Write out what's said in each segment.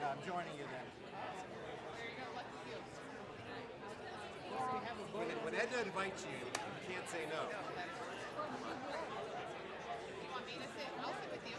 I'm joining you then. When Edna invites you, you can't say no. You want me to sit? I'll sit with you.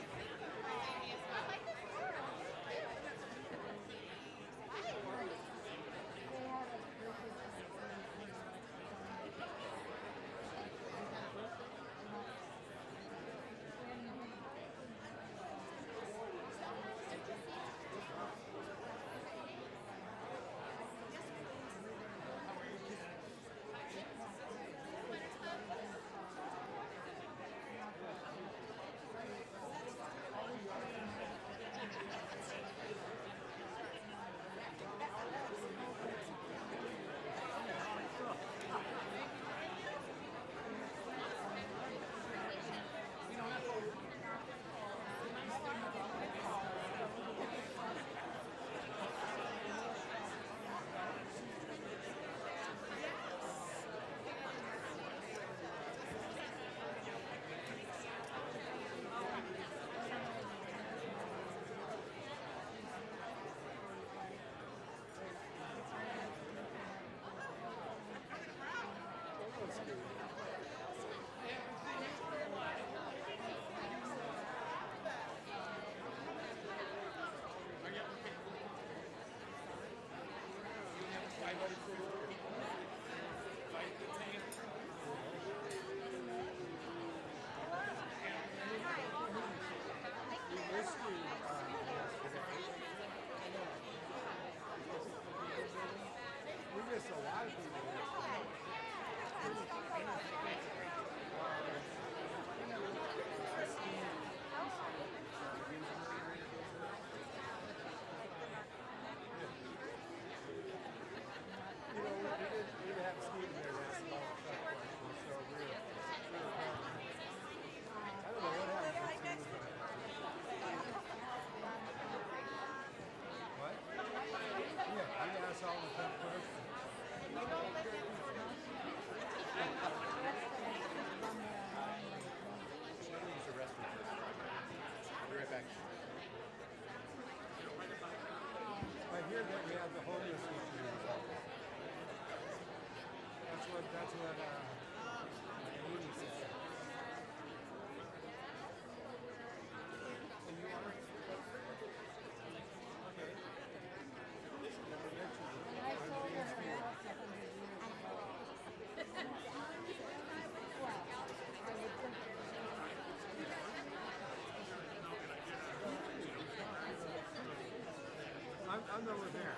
That's what Amy said. And you are? Okay. I'm over there.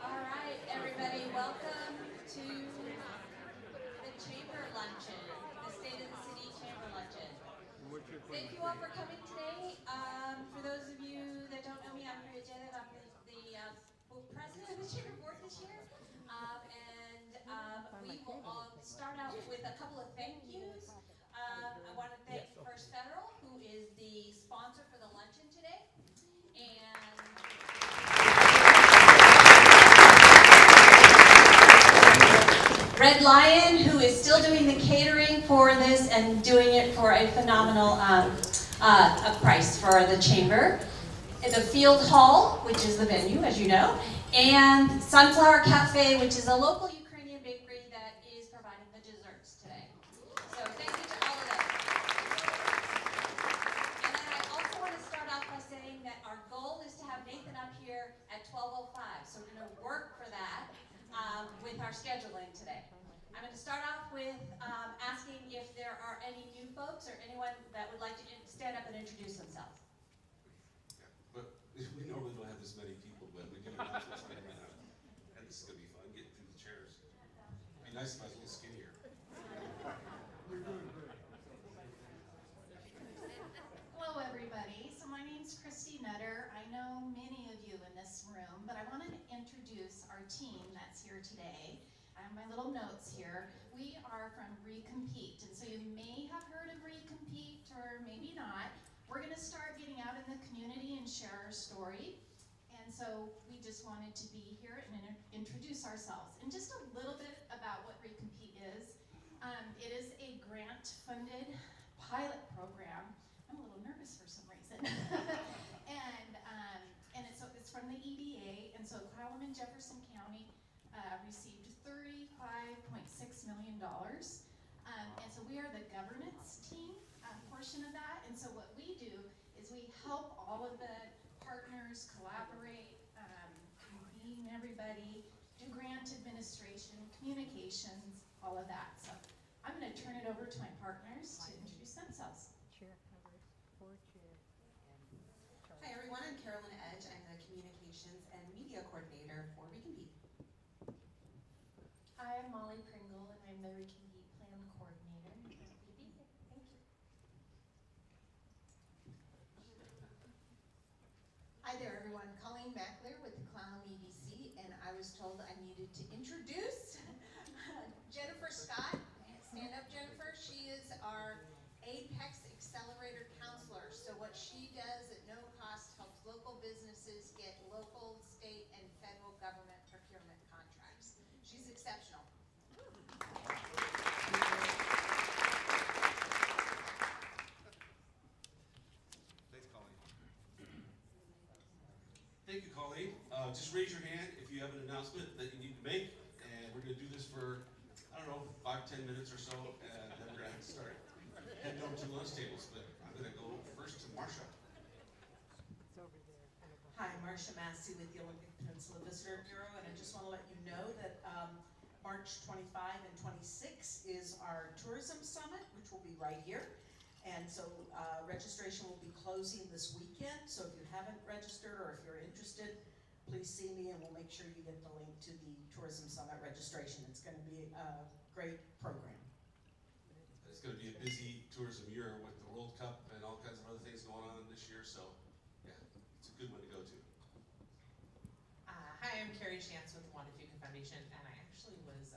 All right, everybody, welcome to the Chamber Luncheon, the State of the City Chamber Luncheon. Thank you all for coming today. For those of you that don't know me, I'm Priya Jaydev. I'm the president of the Chamber Board this year. We will all start out with a couple of thank yous. I want to thank First Federal, who is the sponsor for the luncheon today. And Red Lion, who is still doing the catering for this and doing it for a phenomenal price for the chamber. The Field Hall, which is the venue, as you know, and Sunflower Cafe, which is a local Ukrainian bakery that is providing the desserts today. So thank you to all of them. And then I also want to start off by saying that our goal is to have Nathan up here at 12:05. So we're going to work for that with our scheduling today. I'm going to start off with asking if there are any new folks or anyone that would like to stand up and introduce themselves. But we normally don't have this many people, but we do have this many now. And this is going to be fun, getting through the chairs. It'd be nice if I was a little skinnier. Hello, everybody. So my name's Christy Nutter. I know many of you in this room, but I wanted to introduce our team that's here today. I have my little notes here. We are from Recompete, and so you may have heard of Recompete or maybe not. We're going to start getting out in the community and share our story. And so we just wanted to be here and introduce ourselves. And just a little bit about what Recompete is. It is a grant-funded pilot program. I'm a little nervous for some reason. and it's from the EDA, and so Clallam and Jefferson County received $35.6 million. And so we are the governance team portion of that. And so what we do is we help all of the partners collaborate, convene everybody, do grant administration, communications, all of that. So I'm going to turn it over to my partners to introduce themselves. Hi everyone, I'm Carolyn Edge. I'm the Communications and Media Coordinator for Recompete. Hi, I'm Molly Pringle, and I'm the Recompete Plan Coordinator. Thank you. Hi there everyone, Colleen Mackler with the Clallam EDC, and I was told I needed to introduce Jennifer Scott. Stand up, Jennifer. She is our Apex Accelerator Counselor. So what she does at no cost helps local businesses get local, state, and federal government procurement contracts. She's exceptional. Thanks, Colleen. Thank you, Colleen. Just raise your hand if you have an announcement that you need to make. And we're going to do this for, I don't know, 5-10 minutes or so. And then we're going to start heading over to the lunch tables. But I'm going to go first to Marcia. Hi, Marcia Massey with the Olympic Peninsula Visitor Bureau, and I just want to let you know that March 25 and 26 is our tourism summit, which will be right here. And so registration will be closing this weekend. So if you haven't registered or if you're interested, please see me and we'll make sure you get the link to the tourism summit registration. It's going to be a great program. It's going to be a busy tourism year with the World Cup and all kinds of other things going on this year. So, yeah, it's a good one to go to. Hi, I'm Carrie Chance with the Wandafuka Foundation, and I actually was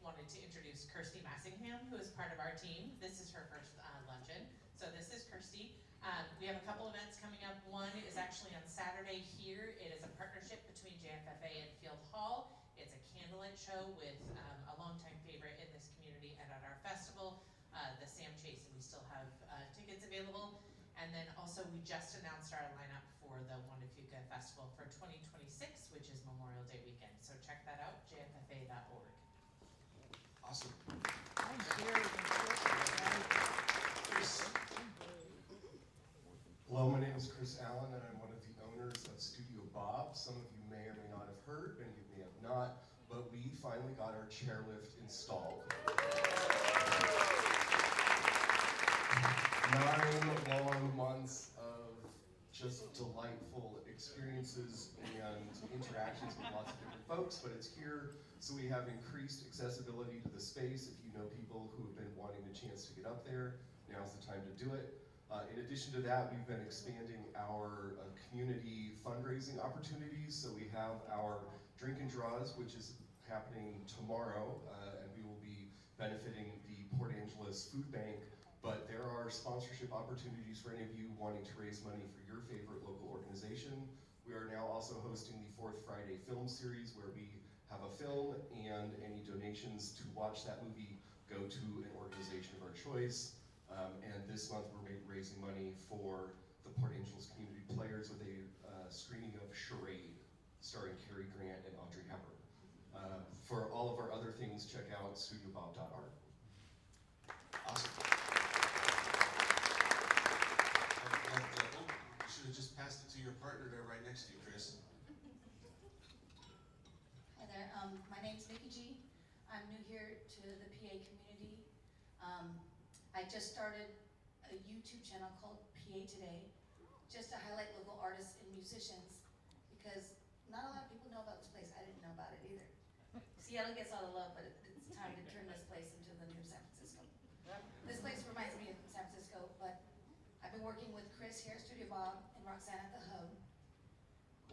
wanted to introduce Kirsty Massingham, who is part of our team. This is her first luncheon. So this is Kirsty. We have a couple events coming up. One is actually on Saturday here. It is a partnership between JFFA and Field Hall. It's a candlelit show with a longtime favorite in this community and at our festival, the Sam Chase, and we still have tickets available. And then also we just announced our lineup for the Wandafuka Festival for 2026, which is Memorial Day weekend. So check that out, jffa.org. Awesome. Hello, my name is Chris Allen, and I'm one of the owners of Studio Bob. Some of you may or may not have heard, many of you may have not, but we finally got our chairlift installed. 9 long months of just delightful experiences and interactions with lots of different folks, but it's here, so we have increased accessibility to the space. If you know people who have been wanting a chance to get up there, now's the time to do it. In addition to that, we've been expanding our community fundraising opportunities. So we have our drink and draws, which is happening tomorrow, and we will be benefiting the Port Angeles Food Bank. But there are sponsorship opportunities for any of you wanting to raise money for your favorite local organization. We are now also hosting the 4th Friday film series, where we have a film, and any donations to watch that movie go to an organization of our choice. And this month we're raising money for the Port Angeles Community Players with a screening of Charade, starring Cary Grant and Audrey Hepburn. For all of our other things, check out studiobob.art. Awesome. You should have just passed it to your partner there right next to you, Chris. Hi there, my name's Nikki G. I'm new here to the PA community. I just started a YouTube channel called PA Today, just to highlight local artists and musicians, because not a lot of people know about this place. I didn't know about it either. Seattle gets all the love, but it's time to turn this place into the new San Francisco. This place reminds me of San Francisco, but I've been working with Chris here at Studio Bob and Roxanne at the Hub.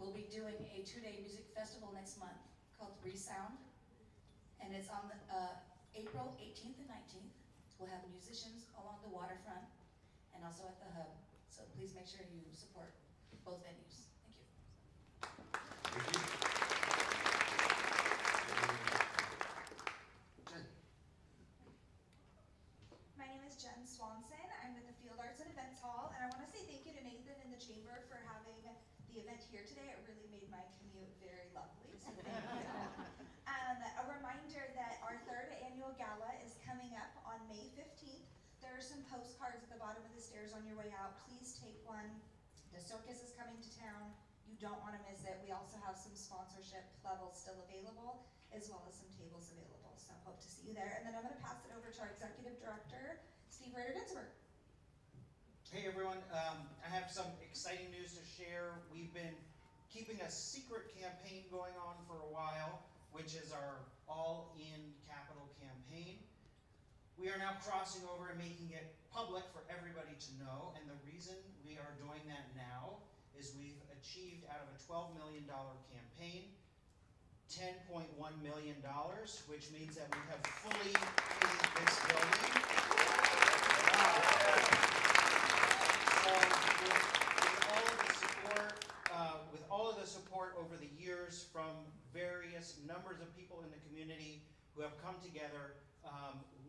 We'll be doing a 2-day music festival next month called Resound, and it's on the, April 18th and 19th. We'll have musicians along the waterfront and also at the Hub. So please make sure you support both venues. Thank you. Thank you. Jen. My name is Jen Swanson. I'm with the Field Arts and Events Hall, and I want to say thank you to Nathan and the Chamber for having the event here today. It really made my commute very lovely, so thank you. A reminder that our 3rd annual gala is coming up on May 15th. There are some postcards at the bottom of the stairs on your way out. Please take one. The circus is coming to town. You don't want to miss it. We also have some sponsorship levels still available, as well as some tables available. So hope to see you there. And then I'm going to pass it over to our Executive Director, Steve Rader-Dinsberg. Hey everyone, I have some exciting news to share. We've been keeping a secret campaign going on for a while, which is our All In Capital campaign. We are now crossing over and making it public for everybody to know, and the reason we are doing that now is we've achieved out of a $12 million campaign, $10.1 million, which means that we have fully paid this building. With all of the support over the years from various numbers of people in the community who have come together,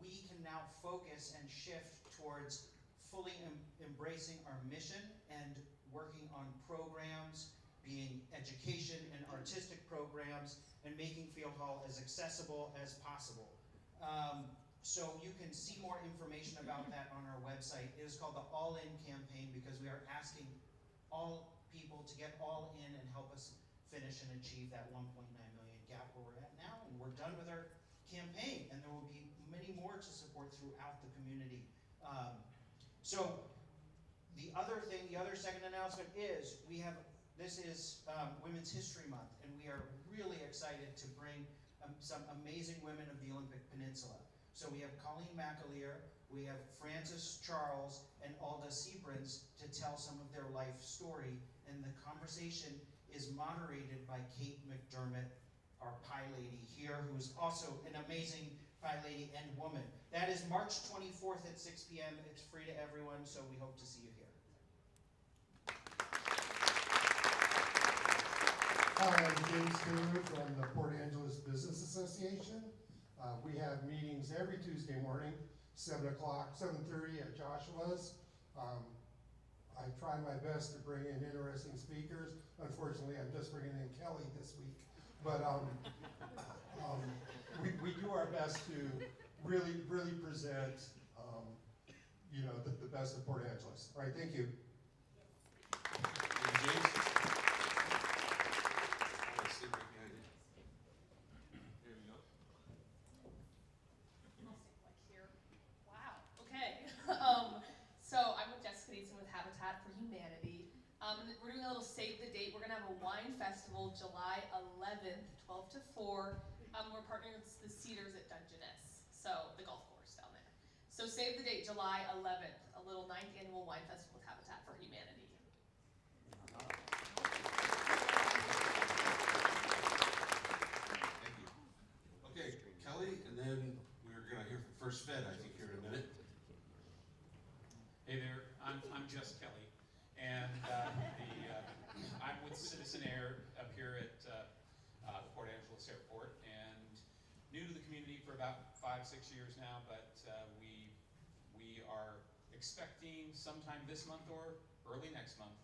we can now focus and shift towards fully embracing our mission and working on programs, being education and artistic programs, and making Field Hall as accessible as possible. So you can see more information about that on our website. It is called the All In campaign because we are asking all people to get all in and help us finish and achieve that 1.9 million gap where we're at now. And we're done with our campaign, and there will be many more to support throughout the community. So the other second announcement is this is Women's History Month, and we are really excited to bring some amazing women of the Olympic Peninsula. So we have Colleen McAleer, we have Frances Charles, and Alda Seabrins to tell some of their life story, and the conversation is moderated by Kate McDermott, our pie lady here, who's also an amazing Thai lady and woman. That is March 24th at 6 p.m. It's free to everyone, so we hope to see you here. Hi, I'm James Taylor from the Port Angeles Business Association. We have meetings every Tuesday morning, 7 o'clock, 7:30 at Joshua's. I try my best to bring in interesting speakers. Unfortunately, I'm just bringing in Kelly this week. But we do our best to really present, the best of Port Angeles. All right, thank you. Thank you, James. I'll sit right behind you. There we go. I'll sit like here. Wow. Okay. So I'm with Jessica Neeson with Habitat for Humanity. We're doing a little save the date. We're gonna have a wine festival July 11th, 12 to 4. We're partnering with the Cedars at Dungeness, so the golf course down there. So save the date, July 11th, a little 9th annual wine festival with Habitat for Humanity. Thank you. Okay, Kelly, and then we're gonna hear from First Fed, I think, here in a minute. Hey there, I'm Jess Kelly, and I'm with Citizen Air up here at the Port Angeles Airport, and new to the community for about 5-6 years now, but we are expecting sometime this month or early next month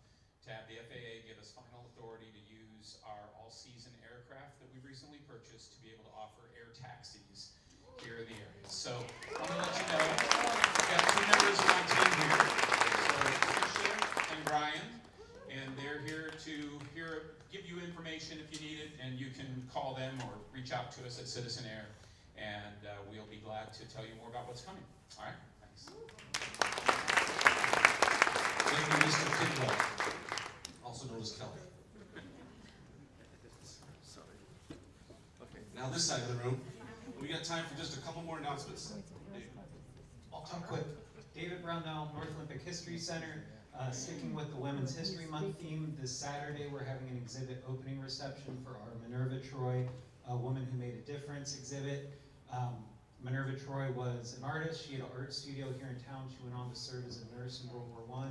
to have the FAA give us final authority to use our all-season aircraft that we recently purchased to be able to offer air taxis here in the area. So I'm going to let you know, we've got 2 members of my team here, so Tricia and Brian, and they're here to give you information if you need it, and you can call them or reach out to us at Citizen Air, and we'll be glad to tell you more about what's coming. All right, thanks. Thank you, Mr. Tidwell, also known as Kelly. Sorry. Okay, now this side of the room. We got time for just a couple more announcements. I'll talk quick. David Brownell, North Olympic History Center. Sticking with the Women's History Month theme, this Saturday we're having an exhibit opening reception for our Minerva Troy, a Woman Who Made a Difference exhibit. Minerva Troy was an artist. She had an art studio here in town. She went on to serve as a nurse in World War I,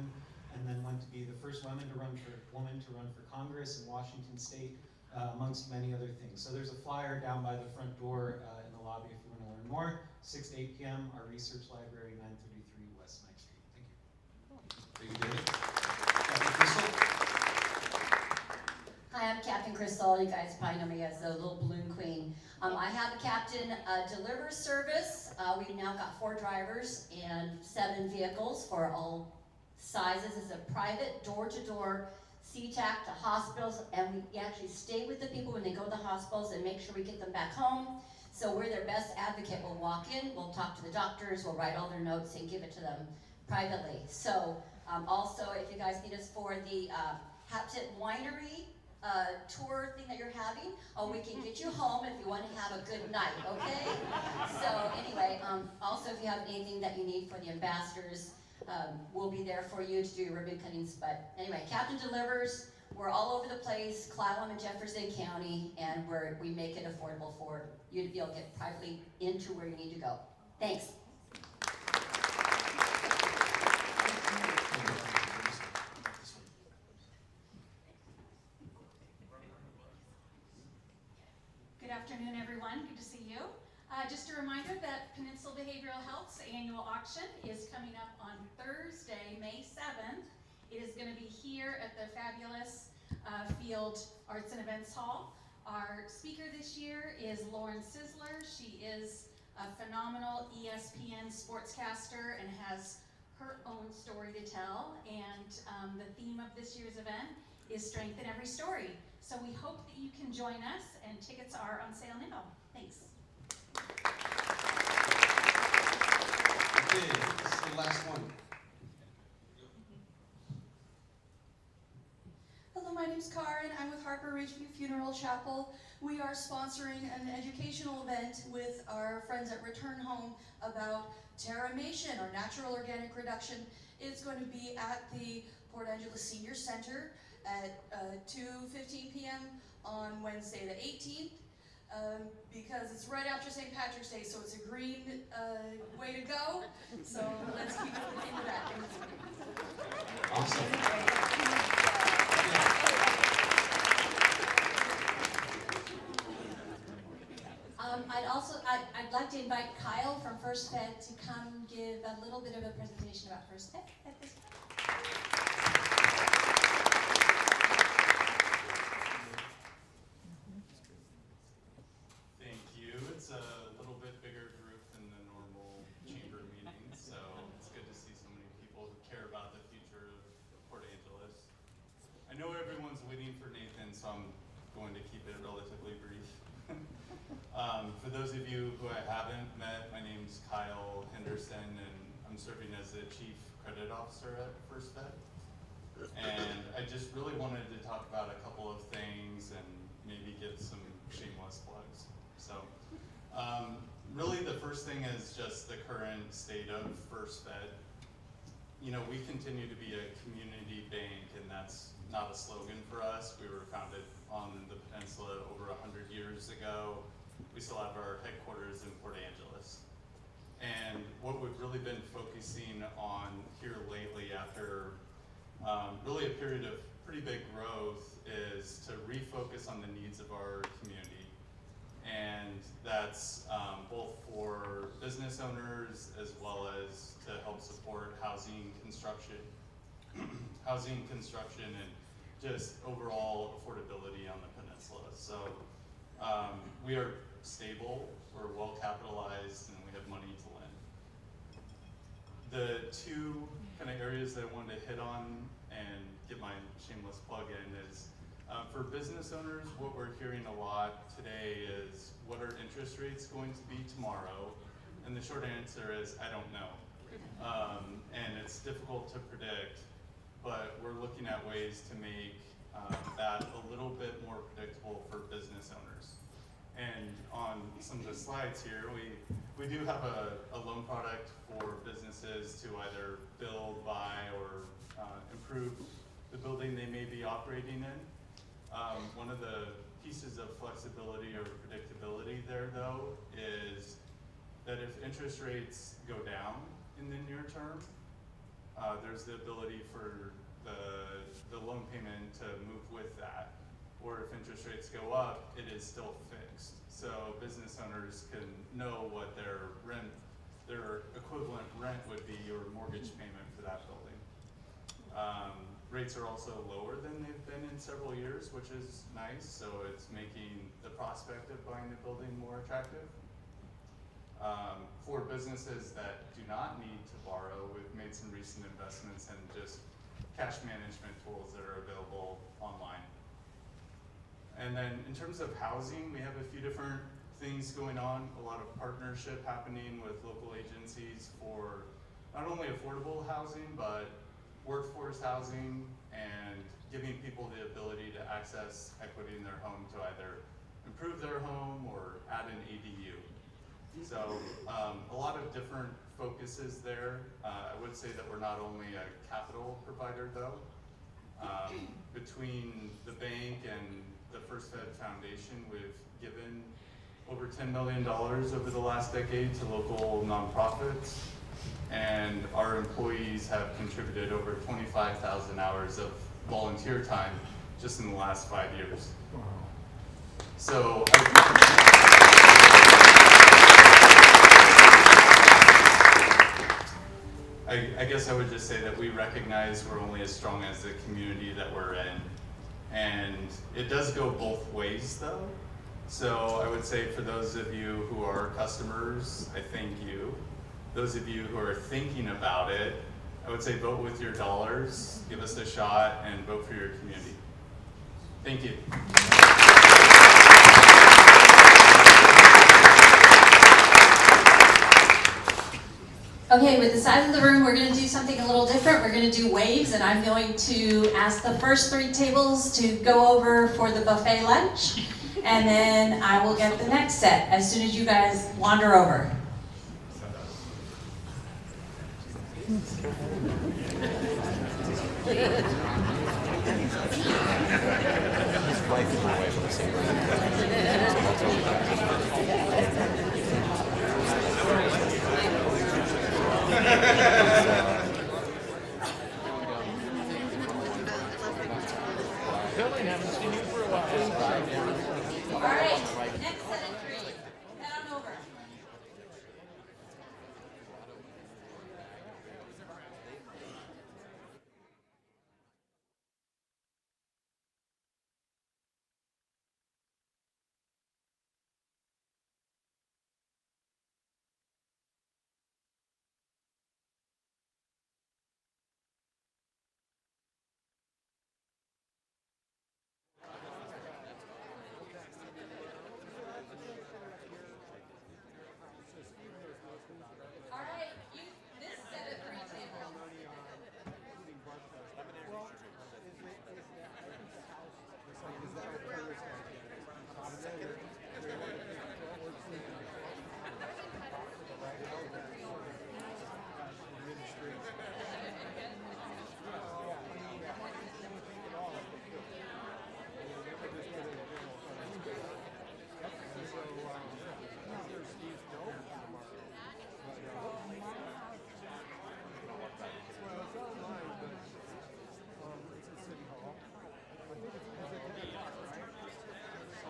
and then went to be the first woman to run for Congress in Washington State, amongst many other things. So there's a flyer down by the front door in the lobby if you want to learn more. 6 to 8 p.m. Our research library, 933 West 9th Street. Thank you. Thank you, David. Captain Crystal. Hi, I'm Captain Crystal. You guys probably know me as the little balloon queen. I have a captain deliver service. We've now got 4 drivers and 7 vehicles for all sizes. It's a private door-to-door SeaTac to hospitals, and we actually stay with the people when they go to the hospitals and make sure we get them back home. So we're their best advocate. We'll walk in, we'll talk to the doctors, we'll write all their notes and give it to them privately. So also, if you guys need us for the Habitat Winery tour thing that you're having, we can get you home if you want to have a good night, okay? So anyway, also if you have anything that you need for the ambassadors, we'll be there for you to do your ribbon cuttings. But anyway, Captain delivers. We're all over the place, Clallam and Jefferson County, and we make it affordable for you to be able to get privately into where you need to go. Thanks. Good afternoon, everyone. Good to see you. Just a reminder that Peninsula Behavioral Health's annual auction is coming up on Thursday, May 7th. It is going to be here at the fabulous Field Arts and Events Hall. Our speaker this year is Lauren Sisler. She is a phenomenal ESPN sportscaster and has her own story to tell. And the theme of this year's event is Strength in Every Story. So we hope that you can join us, and tickets are on sale now. Thanks. Okay, this is the last one. Hello, my name's Karen. I'm with Harper Ridgeview Funeral Chapel. We are sponsoring an educational event with our friends at Return Home about terramation, or natural organic reduction. It's going to be at the Port Angeles Senior Center at 2:15 p.m. on Wednesday the 18th. because it's right after St. Patrick's Day, so it's a green way to go. So let's keep looking into that. Thank you. Awesome. I'd like to invite Kyle from First Fed to come give a little bit of a presentation about First Fed at this time. Thank you. It's a little bit bigger group than the normal chamber meetings, so it's good to see so many people who care about the future of Port Angeles. I know everyone's waiting for Nathan, so I'm going to keep it relatively brief. For those of you who I haven't met, my name's Kyle Henderson, and I'm serving as the Chief Credit Officer at First Fed. And I just really wanted to talk about a couple of things and maybe give some shameless plugs. So, really the first thing is just the current state of First Fed. You know, we continue to be a community bank, and that's not a slogan for us. We were founded on the peninsula over 100 years ago. We still have our headquarters in Port Angeles. And what we've really been focusing on here lately after really a period of pretty big growth is to refocus on the needs of our community. And that's both for business owners as well as to help support housing construction and just overall affordability on the peninsula. So we are stable, we're well capitalized, and we have money to lend. The two kind of areas that I wanted to hit on and get my shameless plug in is for business owners, what we're hearing a lot today is what are interest rates going to be tomorrow? And the short answer is I don't know. And it's difficult to predict, but we're looking at ways to make that a little bit more predictable for business owners. And on some of the slides here, we do have a loan product for businesses to either build, buy, or improve the building they may be operating in. One of the pieces of flexibility or predictability there, though, is that if interest rates go down in the near term, there's the ability for the loan payment to move with that. Or if interest rates go up, it is still fixed. So business owners can know what their equivalent rent would be or mortgage payment for that building. Rates are also lower than they've been in several years, which is nice. So it's making the prospect of buying the building more attractive. For businesses that do not need to borrow, we've made some recent investments in just cash management tools that are available online. And then in terms of housing, we have a few different things going on, a lot of partnership happening with local agencies for not only affordable housing, but workforce housing and giving people the ability to access equity in their home to either improve their home or add an ADU. So a lot of different focuses there. I would say that we're not only a capital provider though. Between the bank and the First Fed Foundation, we've given over $10 million over the last decade to local nonprofits, and our employees have contributed over 25,000 hours of volunteer time just in the last 5 years. So I guess I would just say that we recognize we're only as strong as the community that we're in. And it does go both ways though. So I would say for those of you who are customers, I thank you. Those of you who are thinking about it, I would say vote with your dollars, give us a shot, and vote for your community. Thank you. Okay, with the size of the room, we're going to do something a little different. We're going to do waves, and I'm going to ask the first 3 tables to go over for the buffet lunch, and then I will get the next set as soon as you guys wander over. His wife away from the same room. That's all we Billy, haven't seen you for a while. All right, next set of three. Head on over. All right, this set of three tables.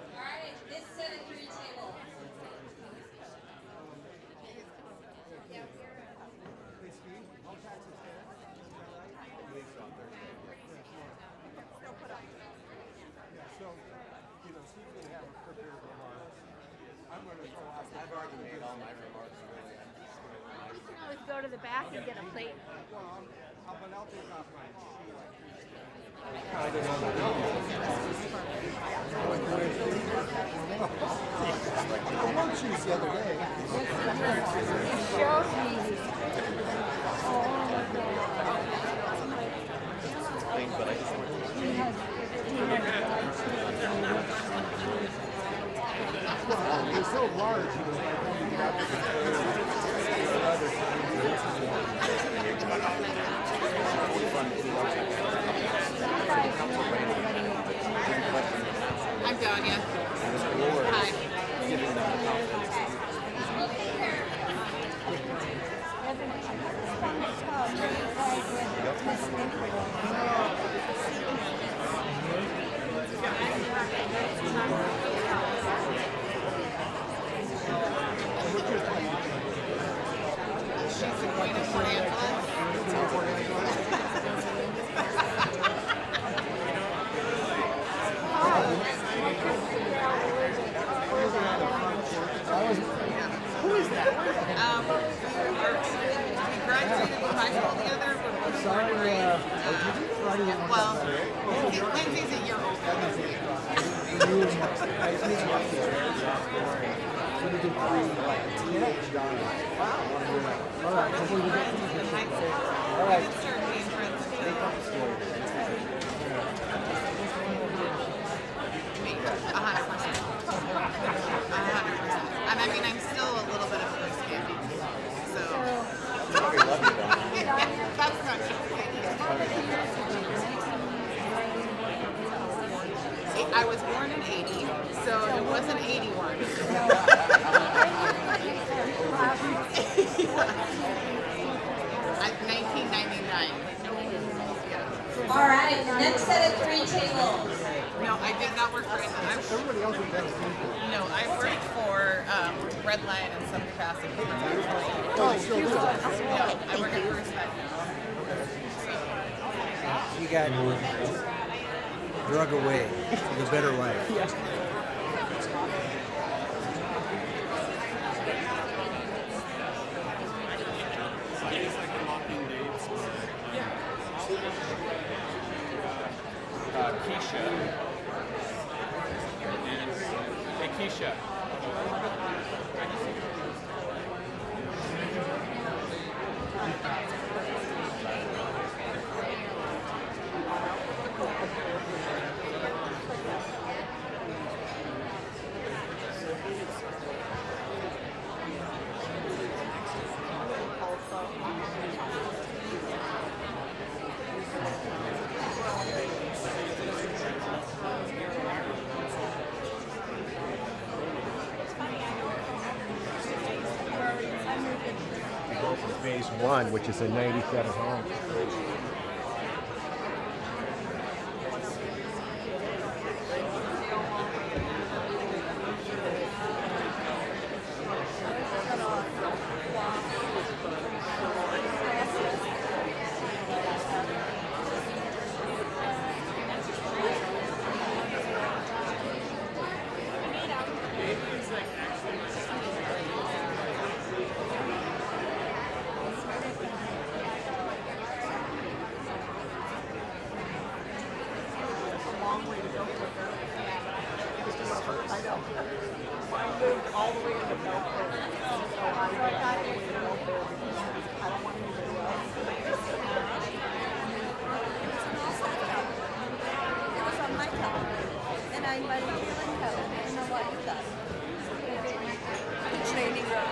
All right, this set of three tables. I've already made all my remarks, really. You can always go to the back and get a plate. I won shoes the other day. He showed me. but I just Well, they're so large, you know, by the time you get out I'm Danya. Hi. She's the queen of Port Angeles. Who is that? We graduated from high school together. We're Sorry, well, Lindsay's a year older than me. All right. And I mean, I'm still a little bit of a loose candy. So. That's not true. I was born in 80, so it wasn't 81. At 1999. All right, next set of three tables. No, I did not work for anyone. Everybody else is better than No, I worked for Red Lion in some capacity. No, I work at First Bank. You got drug away to the better life. Keisha. And hey, Keisha. phase one, which is a 97 home.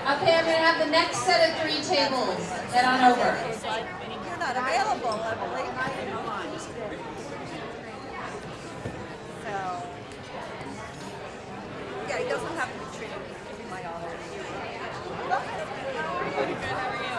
Okay, I'm gonna have the next set of 3 tables. Head on over. You're not available, I believe. So, yeah, he doesn't have to be treated in my honor. Good, how are you?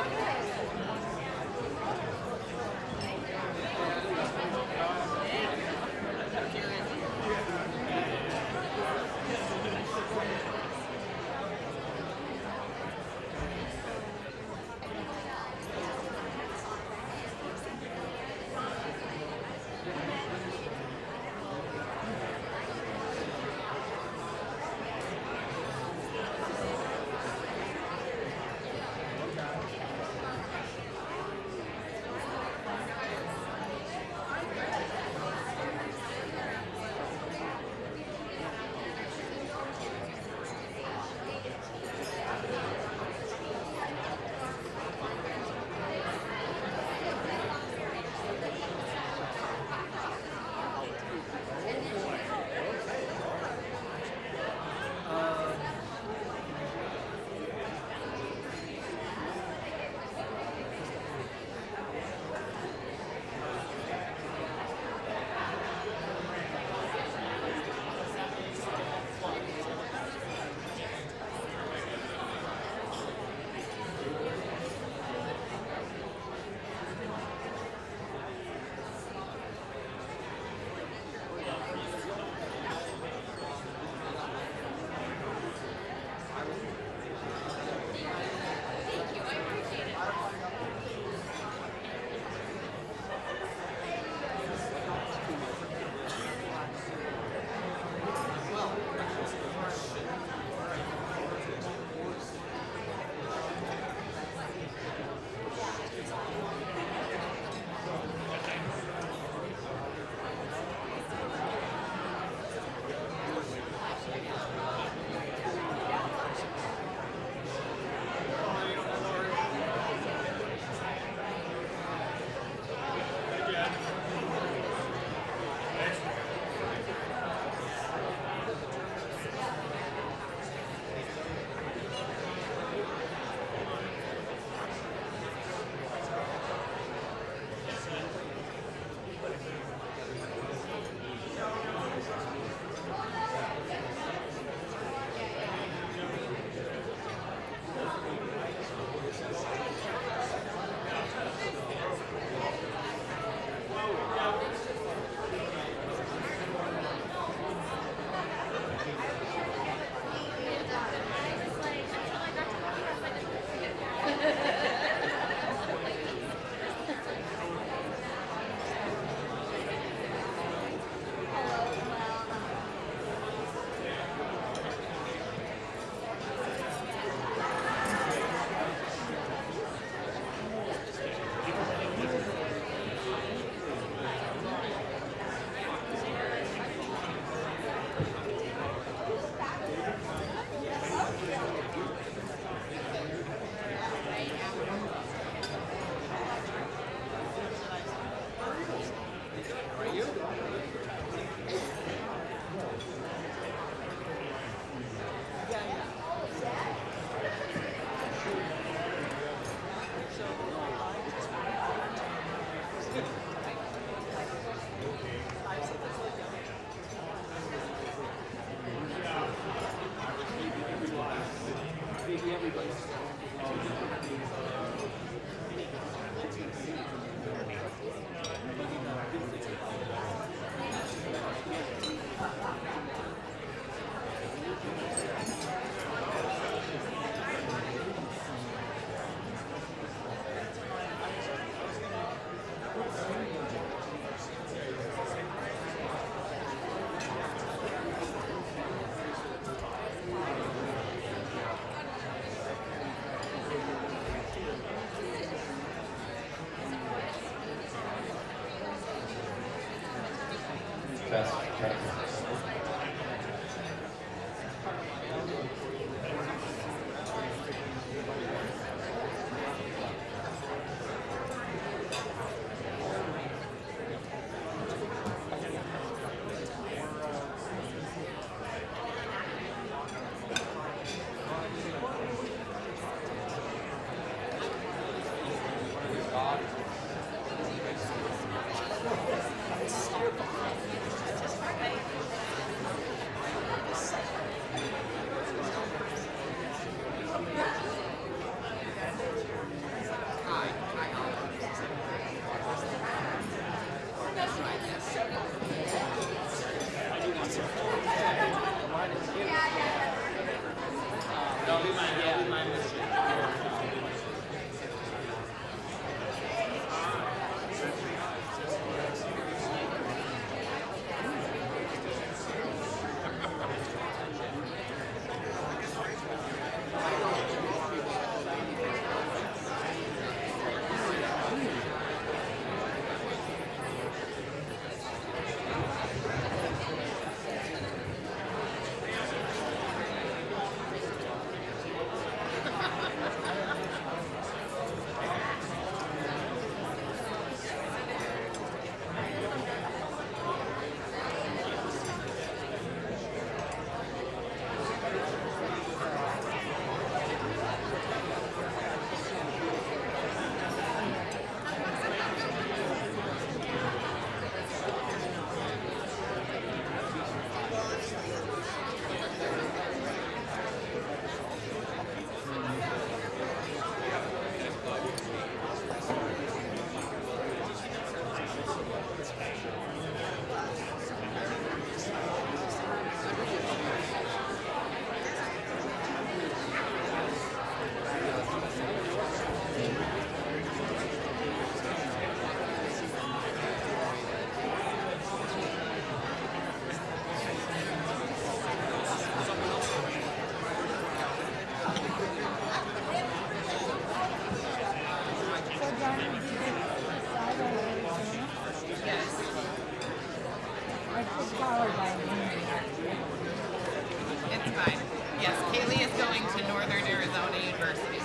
It's fine. Yes, Kaylee is going to Northern Arizona University.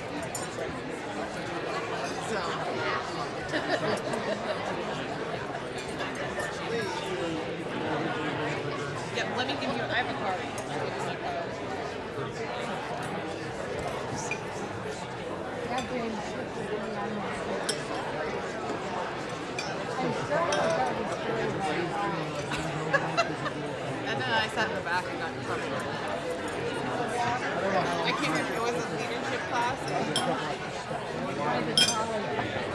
So. Yep, let me give you, I have a card. And then I sat in the back and got in trouble with that. I can't remember, it was a leadership class.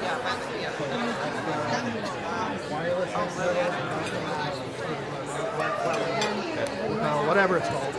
Yeah, Whatever it's called.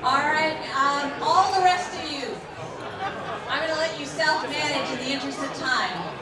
All right, all the rest of you, I'm going to let you self-manage in the interest of time.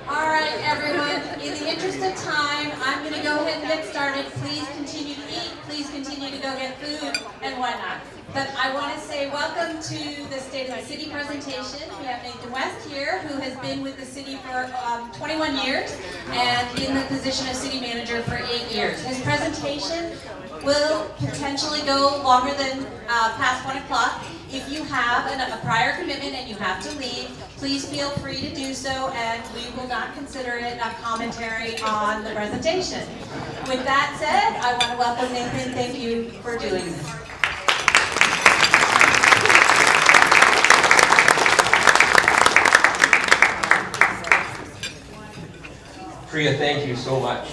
All right, everyone, in the interest of time, I'm going to go ahead and get started. Please continue to eat. Please continue to go get food and whatnot. But I want to say welcome to the State of the City presentation. We have Nathan West here, who has been with the city for 21 years and in the position of city manager for 8 years. His presentation will potentially go longer than past 1 o'clock. If you have a prior commitment and you have to leave, please feel free to do so, and we will not consider it a commentary on the presentation. With that said, I want to welcome Nathan. Thank you for doing this. Priya, thank you so much.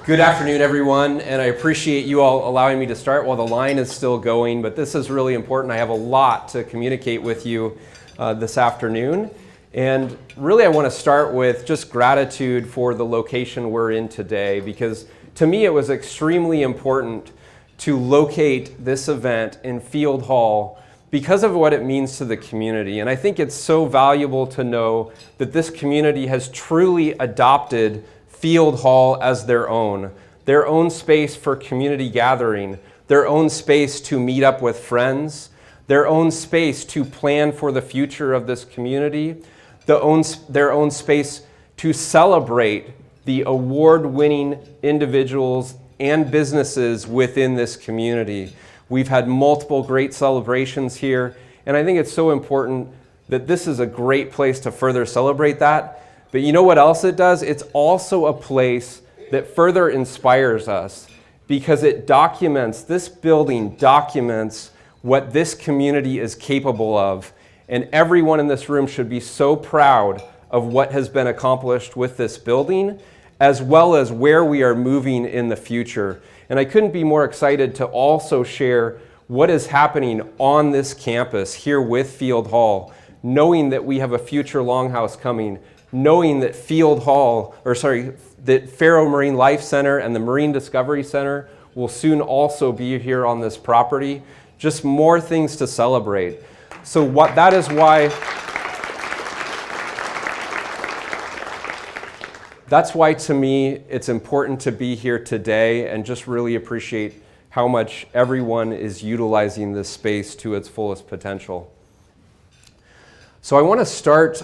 Good afternoon, everyone, and I appreciate you all allowing me to start while the line is still going, but this is really important. I have a lot to communicate with you this afternoon, and really I want to start with just gratitude for the location we're in today, because to me it was extremely important to locate this event in Field Hall because of what it means to the community. And I think it's so valuable to know that this community has truly adopted Field Hall as their own space for community gathering, their own space to meet up with friends, their own space to plan for the future of this community, their own space to celebrate the award-winning individuals and businesses within this community. We've had multiple great celebrations here, and I think it's so important that this is a great place to further celebrate that. But you know what else it does? It's also a place that further inspires us because it documents, this building documents what this community is capable of. And everyone in this room should be so proud of what has been accomplished with this building, as well as where we are moving in the future. And I couldn't be more excited to also share what is happening on this campus here with Field Hall, knowing that we have a future Longhouse coming, knowing that that Faro Marine Life Center and the Marine Discovery Center will soon also be here on this property. Just more things to celebrate. So that is why that's why to me it's important to be here today and just really appreciate how much everyone is utilizing this space to its fullest potential. So I want to start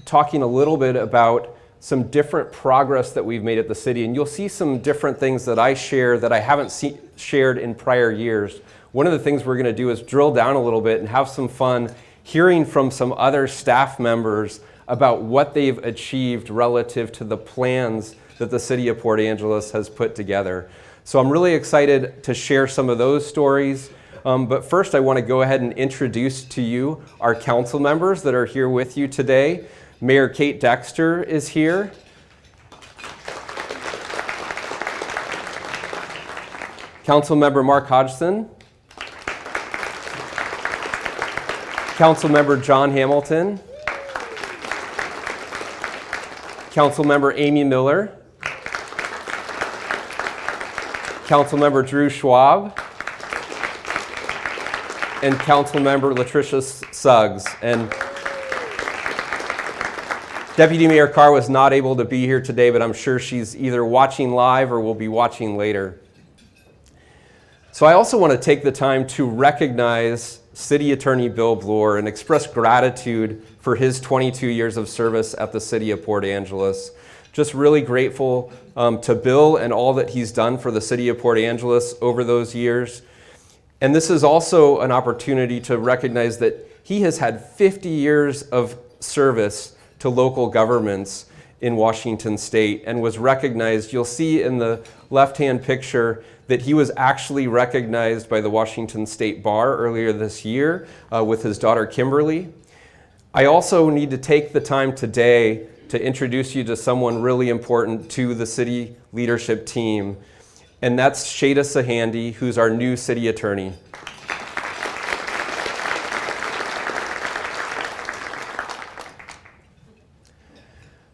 talking a little bit about some different progress that we've made at the city, and you'll see some different things that I share that I haven't shared in prior years. One of the things we're going to do is drill down a little bit and have some fun hearing from some other staff members about what they've achieved relative to the plans that the city of Port Angeles has put together. So I'm really excited to share some of those stories. But first I want to go ahead and introduce to you our council members that are here with you today. Mayor Kate Dexter is here. Councilmember Mark Hodgson. Councilmember John Hamilton. Councilmember Amy Miller. Councilmember Drew Schwab. And Councilmember Latricia Suggs. And Deputy Mayor Carr was not able to be here today, but I'm sure she's either watching live or will be watching later. So I also want to take the time to recognize City Attorney Bill Bloor and express gratitude for his 22 years of service at the City of Port Angeles. Just really grateful to Bill and all that he's done for the City of Port Angeles over those years. And this is also an opportunity to recognize that he has had 50 years of service to local governments in Washington State and was recognized. You'll see in the left-hand picture that he was actually recognized by the Washington State Bar earlier this year with his daughter Kimberly. I also need to take the time today to introduce you to someone really important to the city leadership team, and that's Shada Sahandi, who's our new city attorney.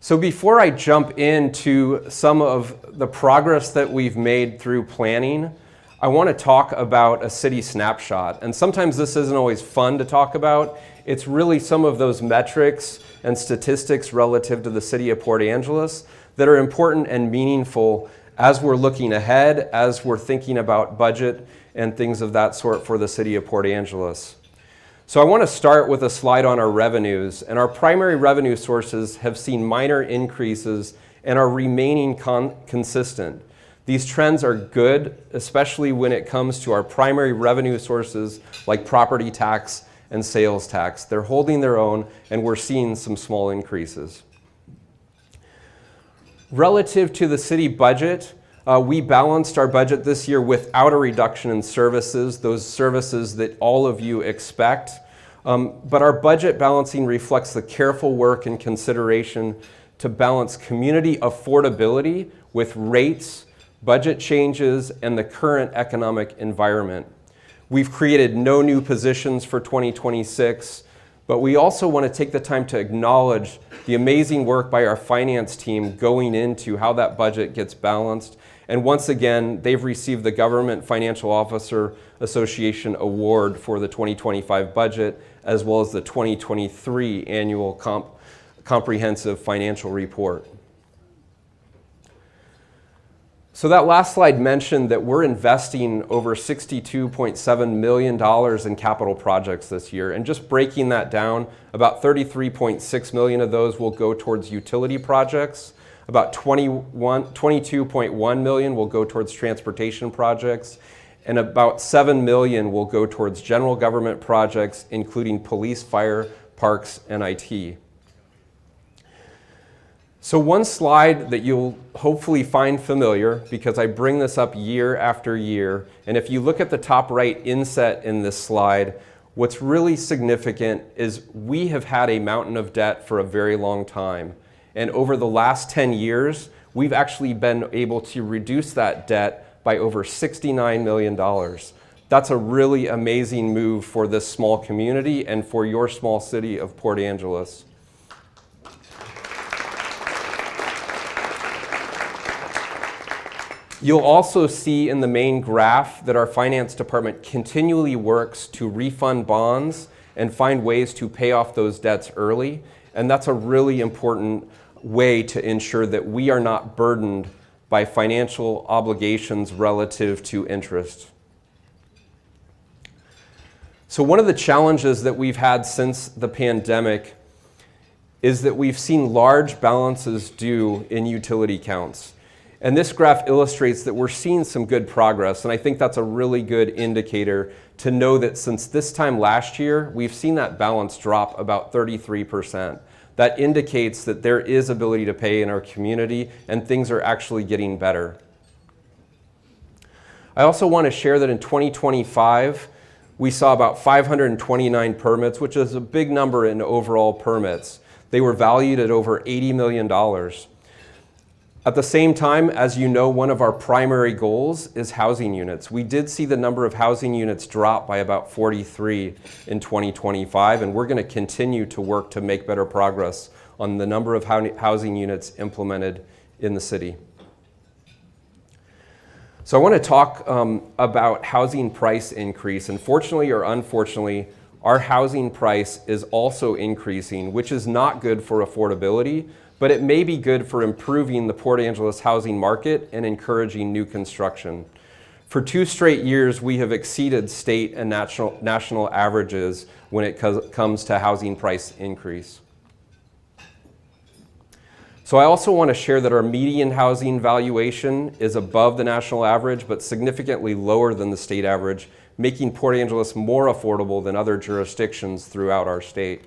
So before I jump into some of the progress that we've made through planning, I want to talk about a city snapshot. And sometimes this isn't always fun to talk about. It's really some of those metrics and statistics relative to the city of Port Angeles that are important and meaningful as we're looking ahead, as we're thinking about budget and things of that sort for the city of Port Angeles. So I want to start with a slide on our revenues, and our primary revenue sources have seen minor increases and are remaining consistent. These trends are good, especially when it comes to our primary revenue sources like property tax and sales tax. They're holding their own, and we're seeing some small increases. Relative to the city budget, we balanced our budget this year without a reduction in services, those services that all of you expect. But our budget balancing reflects the careful work and consideration to balance community affordability with rates budget changes, and the current economic environment. We've created no new positions for 2026, but we also want to take the time to acknowledge the amazing work by our finance team going into how that budget gets balanced. And once again, they've received the Government Financial Officer Association Award for the 2025 budget, as well as the 2023 Annual Comprehensive Financial Report. So that last slide mentioned that we're investing over $62.7 million in capital projects this year. And just breaking that down, about $33.6 million of those will go towards utility projects. About $22.1 million will go towards transportation projects. And about $7 million will go towards general government projects, including police, fire, parks, and IT. So one slide that you'll hopefully find familiar, because I bring this up year after year, and if you look at the top right inset in this slide, what's really significant is we have had a mountain of debt for a very long time. And over the last 10 years, we've actually been able to reduce that debt by over $69 million. That's a really amazing move for this small community and for your small city of Port Angeles. You'll also see in the main graph that our finance department continually works to refund bonds and find ways to pay off those debts early. And that's a really important way to ensure that we are not burdened by financial obligations relative to interest. So one of the challenges that we've had since the pandemic is that we've seen large balances due in utility counts. And this graph illustrates that we're seeing some good progress, and I think that's a really good indicator to know that since this time last year, we've seen that balance drop about 33%. That indicates that there is ability to pay in our community, and things are actually getting better. I also want to share that in 2025, we saw about 529 permits, which is a big number in overall permits. They were valued at over $80 million. At the same time, as you know, one of our primary goals is housing units. We did see the number of housing units drop by about 43 in 2025, and we're going to continue to work to make better progress on the number of housing units implemented in the city. So I want to talk about housing price increase. And fortunately or unfortunately, our housing price is also increasing, which is not good for affordability, but it may be good for improving the Port Angeles housing market and encouraging new construction. For 2 straight years, we have exceeded state and national averages when it comes to housing price increase. So I also want to share that our median housing valuation is above the national average, but significantly lower than the state average, making Port Angeles more affordable than other jurisdictions throughout our state.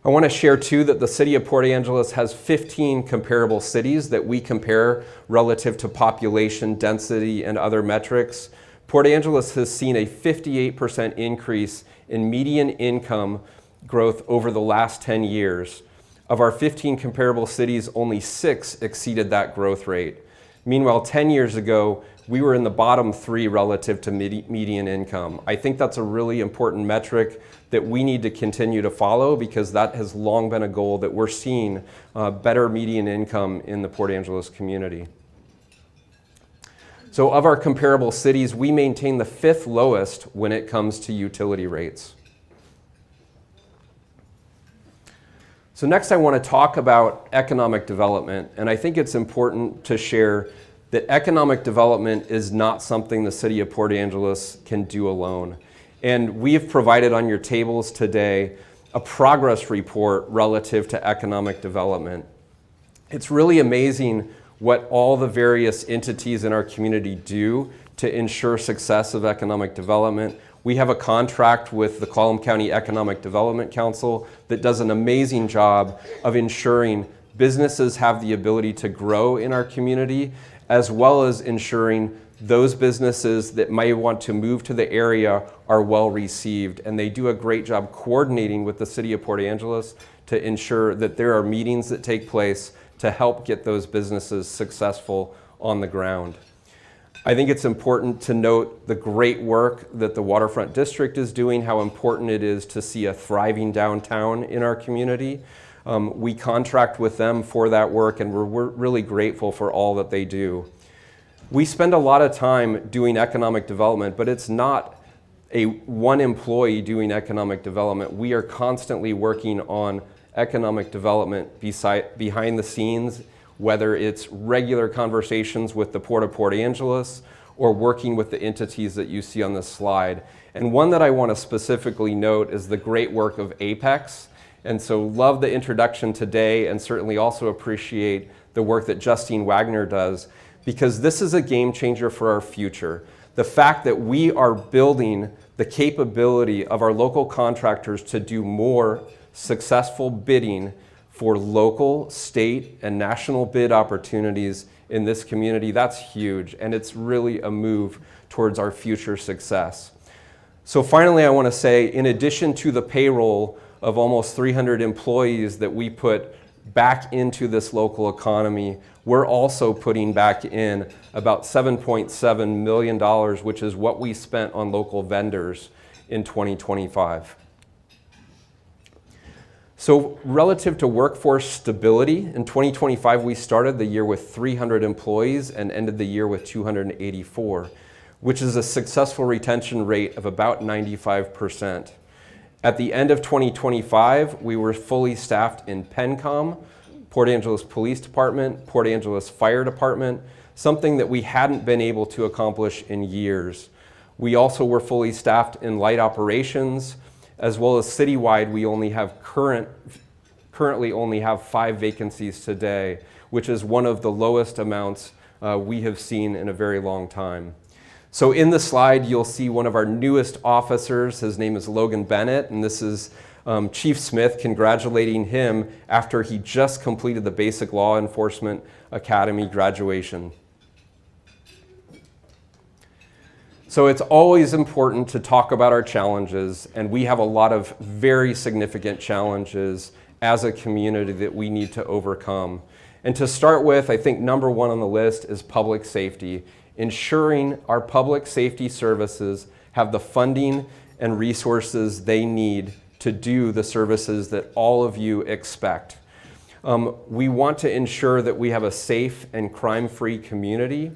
I want to share too that the city of Port Angeles has 15 comparable cities that we compare relative to population, density, and other metrics. Port Angeles has seen a 58% increase in median income growth over the last 10 years. Of our 15 comparable cities, only 6 exceeded that growth rate. Meanwhile, 10 years ago, we were in the bottom 3 relative to median income. I think that's a really important metric that we need to continue to follow, because that has long been a goal that we're seeing better median income in the Port Angeles community. So of our comparable cities, we maintain the 5th lowest when it comes to utility rates. So next I want to talk about economic development, and I think it's important to share that economic development is not something the city of Port Angeles can do alone. And we have provided on your tables today a progress report relative to economic development. It's really amazing what all the various entities in our community do to ensure success of economic development. We have a contract with the Colum County Economic Development Council that does an amazing job of ensuring businesses have the ability to grow in our community, as well as ensuring those businesses that may want to move to the area are well received. And they do a great job coordinating with the city of Port Angeles to ensure that there are meetings that take place to help get those businesses successful on the ground. I think it's important to note the great work that the Waterfront District is doing, how important it is to see a thriving downtown in our community. We contract with them for that work, and we're really grateful for all that they do. We spend a lot of time doing economic development, but it's not one employee doing economic development. We are constantly working on economic development behind the scenes, whether it's regular conversations with the Port of Port Angeles or working with the entities that you see on this slide. And one that I want to specifically note is the great work of Apex. And so love the introduction today, and certainly also appreciate the work that Justine Wagner does, because this is a game changer for our future. The fact that we are building the capability of our local contractors to do more successful bidding for local, state, and national bid opportunities in this community, that's huge, and it's really a move towards our future success. So finally, I want to say, in addition to the payroll of almost 300 employees that we put back into this local economy, we're also putting back in about $7.7 million, which is what we spent on local vendors in 2025. So relative to workforce stability, in 2025 we started the year with 300 employees and ended the year with 284, which is a successful retention rate of about 95%. At the end of 2025, we were fully staffed in PENCOM, Port Angeles Police Department, Port Angeles Fire Department, something that we hadn't been able to accomplish in years. We also were fully staffed in light operations, as well as citywide. We only have currently only have 5 vacancies today, which is one of the lowest amounts we have seen in a very long time. So in the slide, you'll see one of our newest officers. His name is Logan Bennett, and this is Chief Smith congratulating him after he just completed the Basic Law Enforcement Academy graduation. So it's always important to talk about our challenges, and we have a lot of very significant challenges as a community that we need to overcome. And to start with, I think number one on the list is public safety. Ensuring our public safety services have the funding and resources they need to do the services that all of you expect. We want to ensure that we have a safe and crime-free community.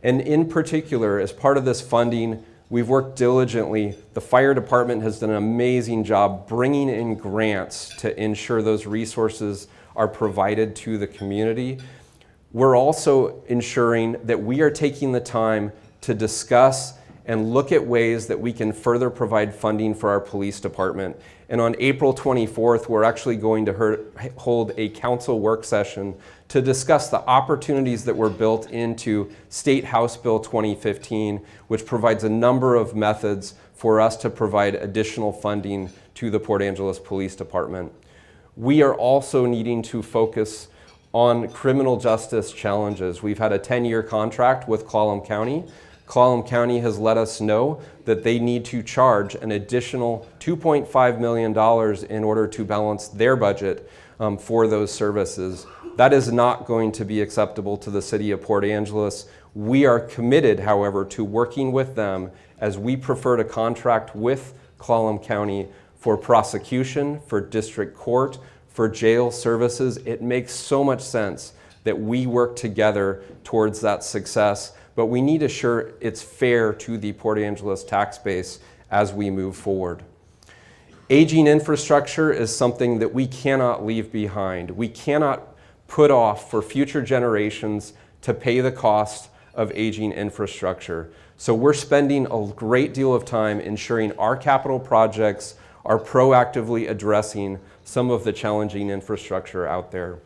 And in particular, as part of this funding, we've worked diligently. The fire department has done an amazing job bringing in grants to ensure those resources are provided to the community. We're also ensuring that we are taking the time to discuss and look at ways that we can further provide funding for our police department. And on April 24th, we're actually going to hold a council work session to discuss the opportunities that were built into State House Bill 2015, which provides a number of methods for us to provide additional funding to the Port Angeles Police Department. We are also needing to focus on criminal justice challenges. We've had a 10-year contract with Clallam County. Clallam County has let us know that they need to charge an additional $2.5 million in order to balance their budget for those services. That is not going to be acceptable to the city of Port Angeles. We are committed, however, to working with them, as we prefer to contract with Clallam County for prosecution, for district court, for jail services. It makes so much sense that we work together towards that success, but we need to ensure it's fair to the Port Angeles tax base as we move forward. Aging infrastructure is something that we cannot leave behind. We cannot put off for future generations to pay the cost of aging infrastructure. So we're spending a great deal of time ensuring our capital projects are proactively addressing some of the challenging infrastructure out there.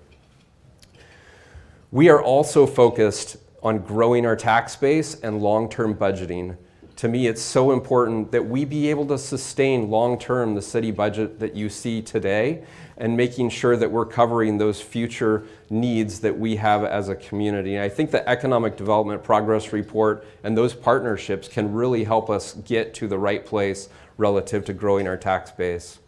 We are also focused on growing our tax base and long-term budgeting. To me, it's so important that we be able to sustain long-term the city budget that you see today, and making sure that we're covering those future needs that we have as a community. And I think the Economic Development Progress Report and those partnerships can really help us get to the right place relative to growing our tax base.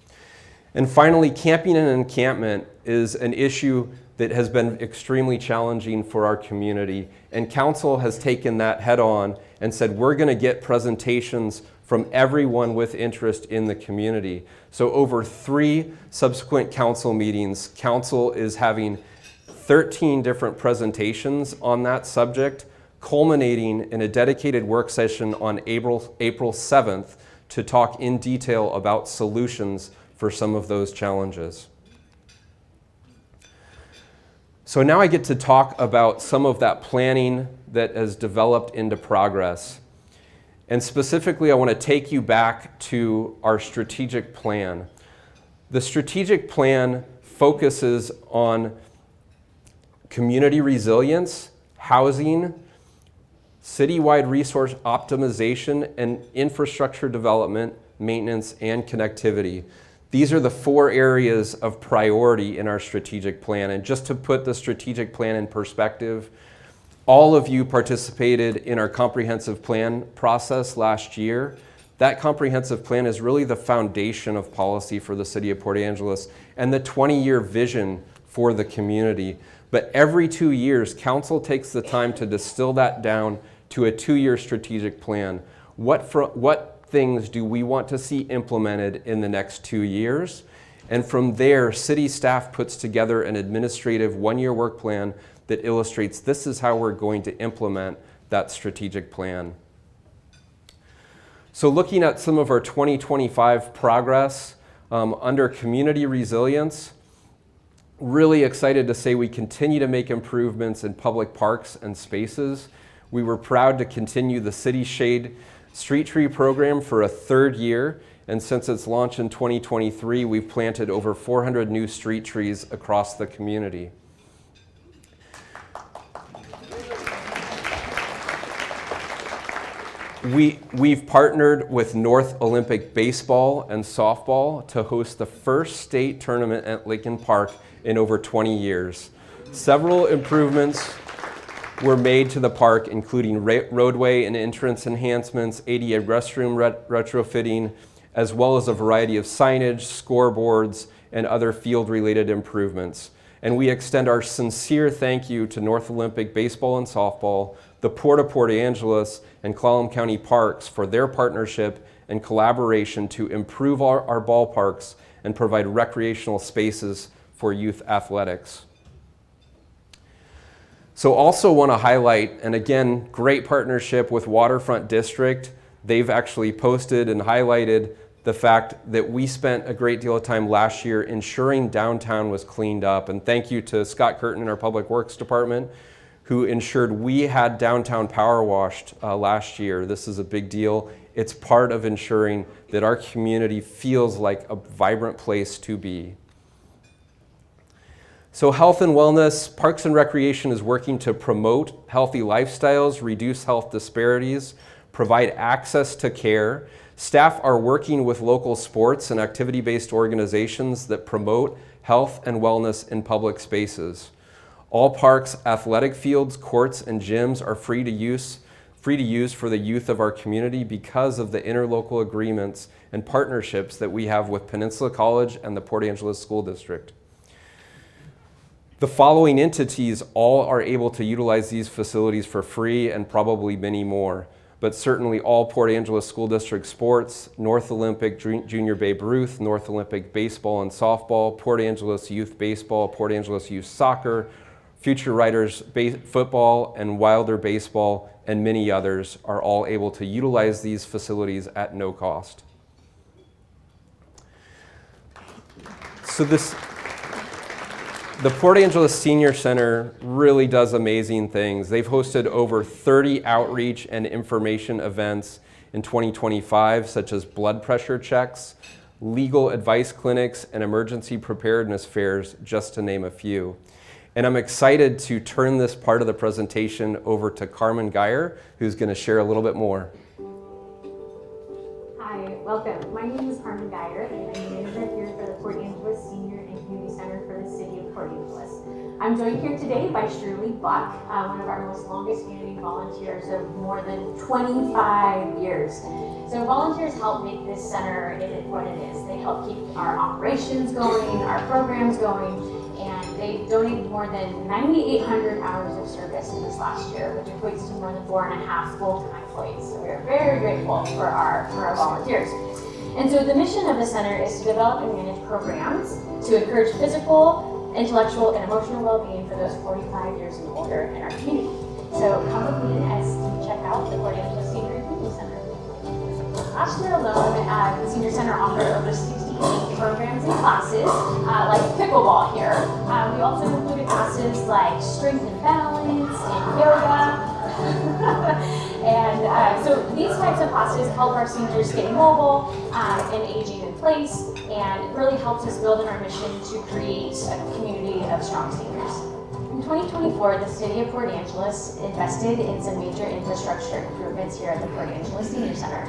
And finally, camping and encampment is an issue that has been extremely challenging for our community. And council has taken that head on and said, we're going to get presentations from everyone with interest in the community. So over 3 subsequent council meetings, council is having 13 different presentations on that subject, culminating in a dedicated work session on April 7th to talk in detail about solutions for some of those challenges. So now I get to talk about some of that planning that has developed into progress. And specifically, I want to take you back to our strategic plan. The strategic plan focuses on community resilience, housing, citywide resource optimization, and infrastructure development, maintenance, and connectivity. These are the 4 areas of priority in our strategic plan. And just to put the strategic plan in perspective, all of you participated in our comprehensive plan process last year. That comprehensive plan is really the foundation of policy for the city of Port Angeles and the 20-year vision for the community. But every 2 years, council takes the time to distill that down to a 2-year strategic plan. What things do we want to see implemented in the next 2 years? And from there, city staff puts together an administrative 1-year work plan that illustrates this is how we're going to implement that strategic plan. So looking at some of our 2025 progress under community resilience, really excited to say we continue to make improvements in public parks and spaces. We were proud to continue the City Shade Street Tree program for a 3rd year, and since its launch in 2023, we've planted over 400 new street trees across the community. We've partnered with North Olympic Baseball and Softball to host the first state tournament at Lincoln Park in over 20 years. Several improvements were made to the park, including roadway and entrance enhancements, ADA restroom retrofitting, as well as a variety of signage, scoreboards, and other field-related improvements. And we extend our sincere thank you to North Olympic Baseball and Softball, the Port of Port Angeles, and Clallam County Parks for their partnership and collaboration to improve our ballparks and provide recreational spaces for youth athletics. So also want to highlight, and again, great partnership with Waterfront District. They've actually posted and highlighted the fact that we spent a great deal of time last year ensuring downtown was cleaned up. And thank you to Scott Curtin in our Public Works Department, who ensured we had downtown power washed last year. This is a big deal. It's part of ensuring that our community feels like a vibrant place to be. So health and wellness, Parks and Recreation is working to promote healthy lifestyles, reduce health disparities, provide access to care. Staff are working with local sports and activity-based organizations that promote health and wellness in public spaces. All parks, athletic fields, courts, and gyms are free to use for the youth of our community because of the interlocal agreements and partnerships that we have with Peninsula College and the Port Angeles School District. The following entities all are able to utilize these facilities for free, and probably many more, but certainly all Port Angeles School District sports, North Olympic Junior Babe Ruth, North Olympic Baseball and Softball, Port Angeles Youth Baseball, Port Angeles Youth Soccer, Future Riders Football, and Wilder Baseball, and many others are all able to utilize these facilities at no cost. So the Port Angeles Senior Center really does amazing things. They've hosted over 30 outreach and information events in 2025, such as blood pressure checks, legal advice clinics, and emergency preparedness fairs, just to name a few. And I'm excited to turn this part of the presentation over to Carmen Geyer, who's going to share a little bit more. Hi, welcome. My name is Carmen Geyer, and I'm the manager here for the Port Angeles Senior and Community Center for the City of Port Angeles. I'm joined here today by Shirley Buck, one of our most longest standing volunteers of more than 25 years. So volunteers help make this center what it is. They help keep our operations going, our programs going, and they donated more than 9,800 hours of service in this last year, which equates to more than 4.5 full-time employees. So we are very grateful for our volunteers. And so the mission of the center is to develop and manage programs to encourage physical, intellectual, and emotional well-being for those 45 years and older in our community. So come with me as we check out the Port Angeles Senior Community Center. Last year alone, the Senior Center offered over 68 programs and classes, like pickleball here. We also included classes like strength and balance and yoga. And so these types of classes help our seniors stay mobile and aging in place, and really helps us build in our mission to create a community of strong seniors. In 2024, the City of Port Angeles invested in some major infrastructure improvements here at the Port Angeles Senior Center.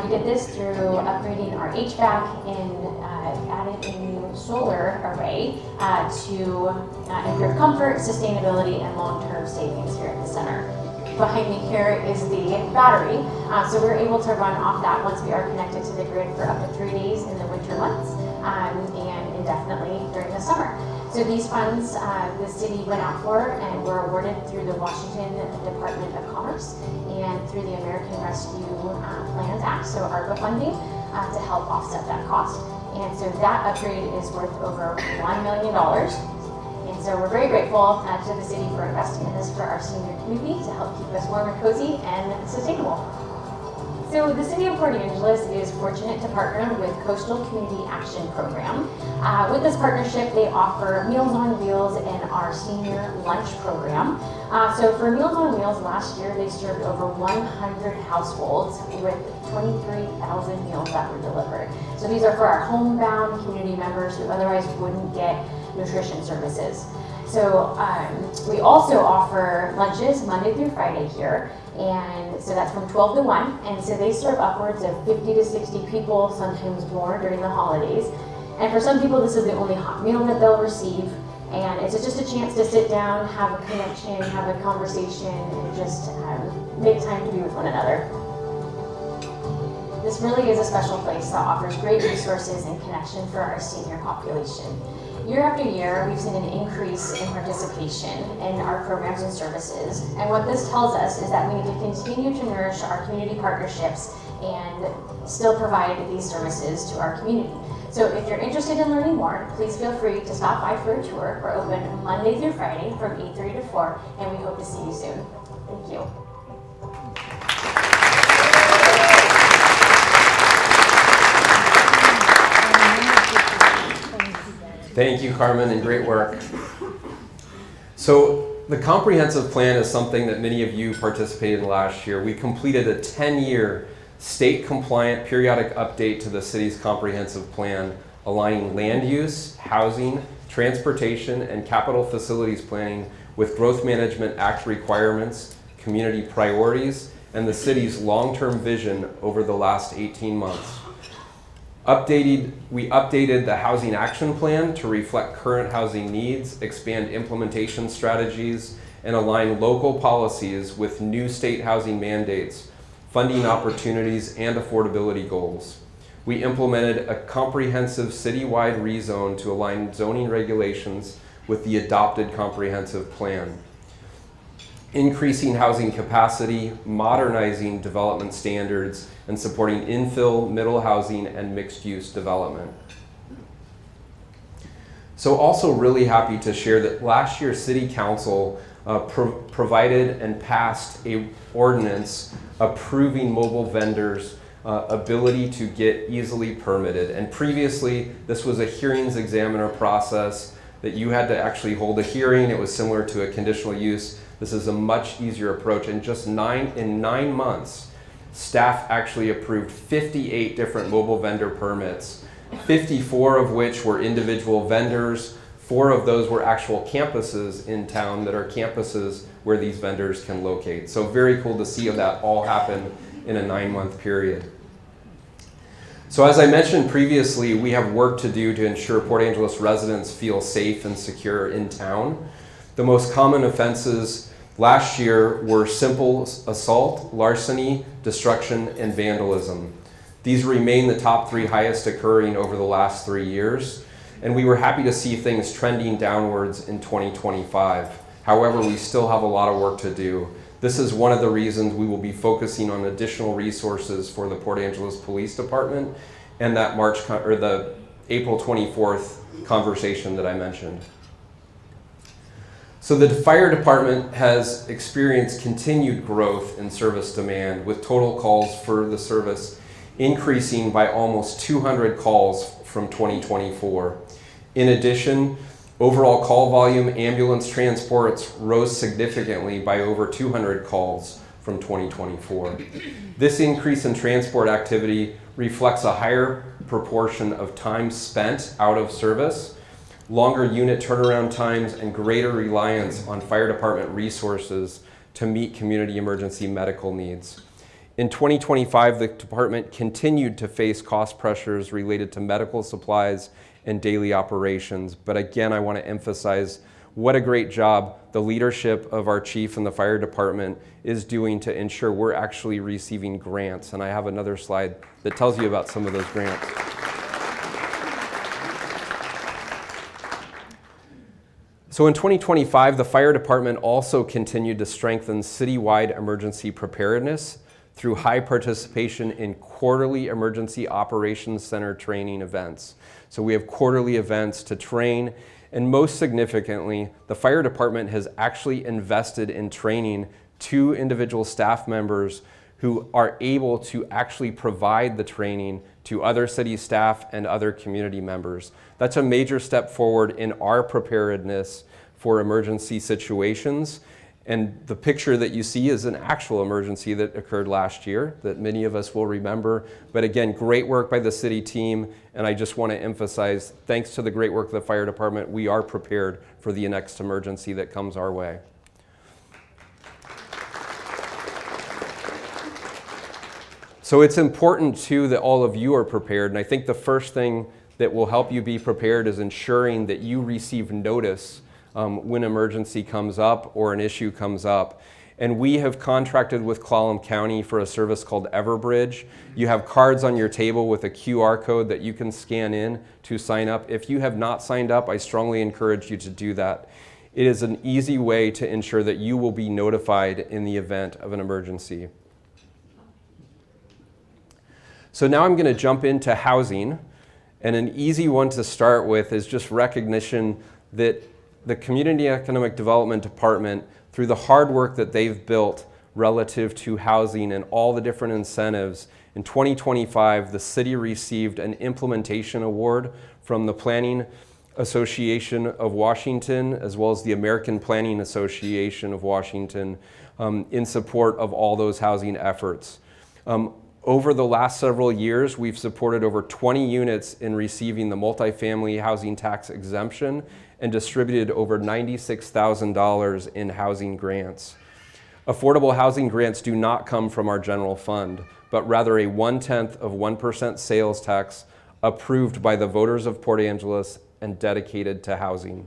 We did this through upgrading our HVAC and added a new solar array to improve comfort, sustainability, and long-term savings here at the center. Behind me here is the battery, so we're able to run off that once we are connected to the grid for up to 3 days in the winter months and indefinitely during the summer. So these funds the city went out for and were awarded through the Washington Department of Commerce and through the American Rescue Plans Act, so ARPA funding, to help offset that cost. And so that upgrade is worth over $1 million. And so we're very grateful to the city for investing in this for our senior community to help keep us warm and cozy and sustainable. So the City of Port Angeles is fortunate to partner with Coastal Community Action Program. With this partnership, they offer Meals on Wheels and our senior lunch program. So for Meals on Wheels last year, they served over 100 households with 23,000 meals that were delivered. So these are for our homebound community members who otherwise wouldn't get nutrition services. So we also offer lunches Monday through Friday here, and so that's from 12 to 1, and so they serve upwards of 50 to 60 people, sometimes more during the holidays. And for some people, this is the only hot meal that they'll receive, and it's just a chance to sit down, have a connection, have a conversation, and just make time to be with one another. This really is a special place that offers great resources and connection for our senior population. Year after year, we've seen an increase in participation in our programs and services. And what this tells us is that we need to continue to nourish our community partnerships and still provide these services to our community. So if you're interested in learning more, please feel free to stop by for a tour. We're open Monday through Friday from 8:30 to 4, and we hope to see you soon. Thank you. Thank you, Carmen, and great work. So the comprehensive plan is something that many of you participated in last year. We completed a 10-year state-compliant periodic update to the city's comprehensive plan, aligning land use, housing, transportation, and capital facilities planning with Growth Management Act requirements, community priorities, and the city's long-term vision over the last 18 months. We updated the Housing Action Plan to reflect current housing needs, expand implementation strategies, and align local policies with new state housing mandates, funding opportunities, and affordability goals. We implemented a comprehensive citywide rezone to align zoning regulations with the adopted comprehensive plan, increasing housing capacity, modernizing development standards, and supporting infill, middle housing, and mixed-use development. So also really happy to share that last year City Council provided and passed an ordinance approving mobile vendors' ability to get easily permitted. And previously, this was a hearings examiner process that you had to actually hold a hearing. It was similar to a conditional use. This is a much easier approach. In just 9 months, staff actually approved 58 different mobile vendor permits, 54 of which were individual vendors. 4 of those were actual campuses in town that are campuses where these vendors can locate. So very cool to see that all happen in a 9-month period. So as I mentioned previously, we have work to do to ensure Port Angeles residents feel safe and secure in town. The most common offenses last year were simple assault, larceny, destruction, and vandalism. These remain the top 3 highest occurring over the last 3 years, and we were happy to see things trending downwards in 2025. However, we still have a lot of work to do. This is one of the reasons we will be focusing on additional resources for the Port Angeles Police Department and that the April 24th conversation that I mentioned. So the fire department has experienced continued growth in service demand, with total calls for the service increasing by almost 200 calls from 2024. In addition, overall call volume ambulance transports rose significantly by over 200 calls from 2024. This increase in transport activity reflects a higher proportion of time spent out of service, longer unit turnaround times, and greater reliance on fire department resources to meet community emergency medical needs. In 2025, the department continued to face cost pressures related to medical supplies and daily operations. But again, I want to emphasize what a great job the leadership of our chief and the fire department is doing to ensure we're actually receiving grants. And I have another slide that tells you about some of those grants. So in 2025, the fire department also continued to strengthen citywide emergency preparedness through high participation in quarterly emergency operations center training events. So we have quarterly events to train, and most significantly, the fire department has actually invested in training 2 individual staff members who are able to actually provide the training to other city staff and other community members. That's a major step forward in our preparedness for emergency situations. And the picture that you see is an actual emergency that occurred last year that many of us will remember. But again, great work by the city team. And I just want to emphasize, thanks to the great work of the fire department, we are prepared for the next emergency that comes our way. So it's important too that all of you are prepared. And I think the first thing that will help you be prepared is ensuring that you receive notice when emergency comes up or an issue comes up. And we have contracted with Clallam County for a service called Everbridge. You have cards on your table with a QR code that you can scan in to sign up. If you have not signed up, I strongly encourage you to do that. It is an easy way to ensure that you will be notified in the event of an emergency. So now I'm going to jump into housing. And an easy one to start with is just recognition that the Community Economic Development Department, through the hard work that they've built relative to housing and all the different incentives, in 2025, the city received an implementation award from the Planning Association of Washington, as well as the American Planning Association of Washington, in support of all those housing efforts. Over the last several years, we've supported over 20 units in receiving the multifamily housing tax exemption and distributed over $96,000 in housing grants. Affordable housing grants do not come from our general fund, but rather a 0.1% sales tax approved by the voters of Port Angeles and dedicated to housing.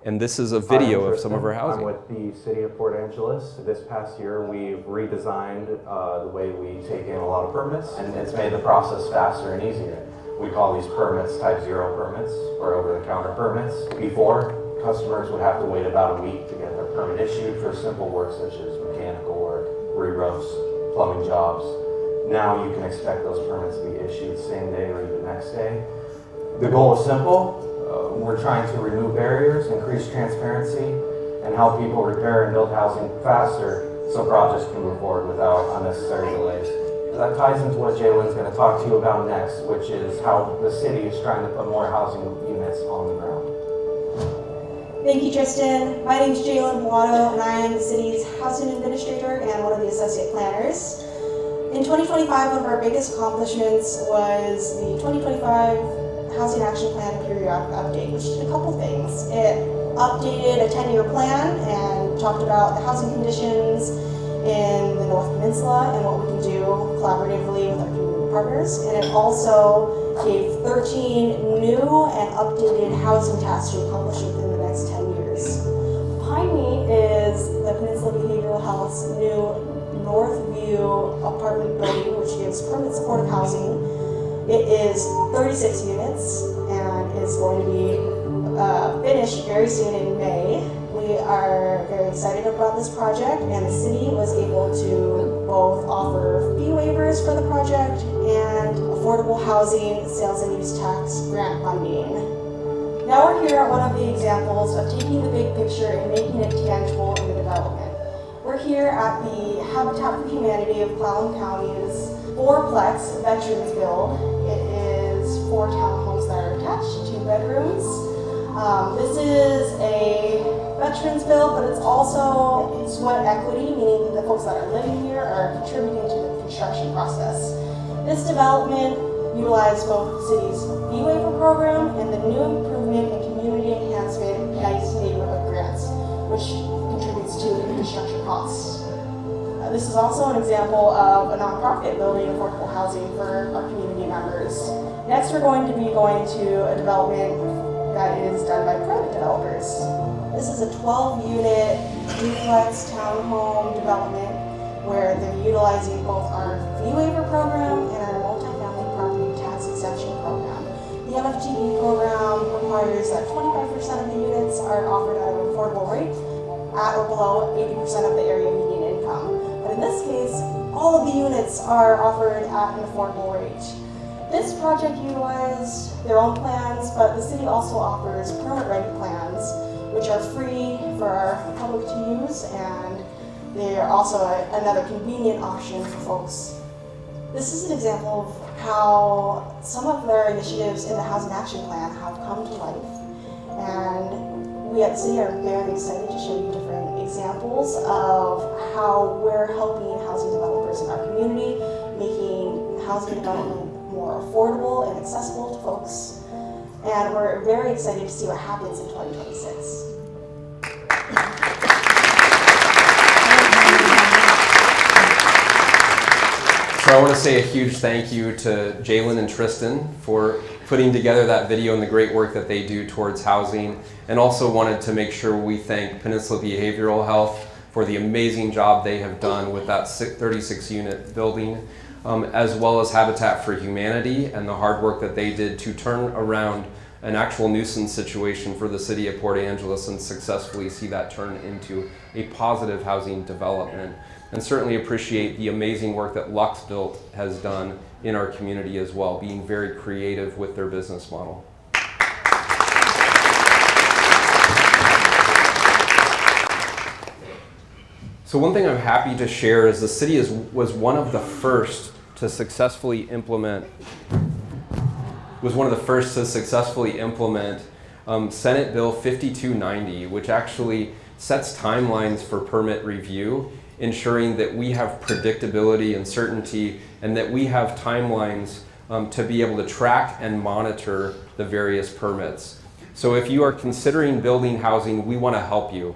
And this is a video of some of our housing. I'm with the City of Port Angeles. This past year, we've redesigned the way we take in a lot of permits, and it's made the process faster and easier. We call these permits Type 0 permits, or over-the-counter permits. Before, customers would have to wait about a week to get their permit issued for simple work such as mechanical work, re-roofs, plumbing jobs. Now you can expect those permits to be issued same day or even next day. The goal is simple. We're trying to remove barriers, increase transparency, and help people repair and build housing faster so projects can move forward without unnecessary delays. That ties into what Jalen's going to talk to you about next, which is how the city is trying to put more housing units on the ground. Thank you, Tristan. My name is Jalen Boato, and I am the city's housing administrator and one of the associate planners. In 2025, one of our biggest accomplishments was the 2025 Housing Action Plan periodic update, which did a couple things. It updated a 10-year plan and talked about the housing conditions in the North Peninsula and what we can do collaboratively with our community partners. And it also gave 13 new and updated housing tasks to accomplish within the next 10 years. Behind me is the Peninsula Behavioral Health's new Northview apartment building, which gives permanent supportive housing. It is 36 units and is going to be finished very soon in May. We are very excited about this project, and the city was able to both offer fee waivers for the project and affordable housing sales and use tax grant funding. Now we're here at one of the examples of taking the big picture and making it tangible in the development. We're here at the Habitat for Humanity of Clallam County's fourplex veterans build. It is 4 townhomes that are attached, 2 bedrooms. This is a veterans build, but it's also sweat equity, meaning the folks that are living here are contributing to the construction process. This development utilized both the city's fee waiver program and the new improvement and community enhancement nice neighborhood grants, which contributes to the infrastructure costs. This is also an example of a nonprofit building affordable housing for our community members. Next, we're going to be going to a development that is done by private developers. This is a 12-unit duplex townhome development where they're utilizing both our fee waiver program and our multifamily property tax exemption program. The MFTE program requires that 25% of the units are offered at an affordable rate at or below 80% of the area median income. But in this case, all of the units are offered at an affordable rate. This project utilized their own plans, but the city also offers permit-ready plans, which are free for our public to use, and they are also another convenient option for folks. This is an example of how some of their initiatives in the Housing Action Plan have come to life, and we at the city are very excited to show you different examples of how we're helping housing developers in our community, making housing development more affordable and accessible to folks, and we're very excited to see what happens in 2026. So I want to say a huge thank you to Jalen and Tristan for putting together that video and the great work that they do towards housing, and also wanted to make sure we thank Peninsula Behavioral Health for the amazing job they have done with that 36-unit building, as well as Habitat for Humanity and the hard work that they did to turn around an actual nuisance situation for the city of Port Angeles and successfully see that turn into a positive housing development. And certainly appreciate the amazing work that Lux Built has done in our community as well, being very creative with their business model. So one thing I'm happy to share is the city was one of the first to successfully implement Senate Bill 5290, which actually sets timelines for permit review, ensuring that we have predictability and certainty, and that we have timelines to be able to track and monitor the various permits. So if you are considering building housing, we want to help you.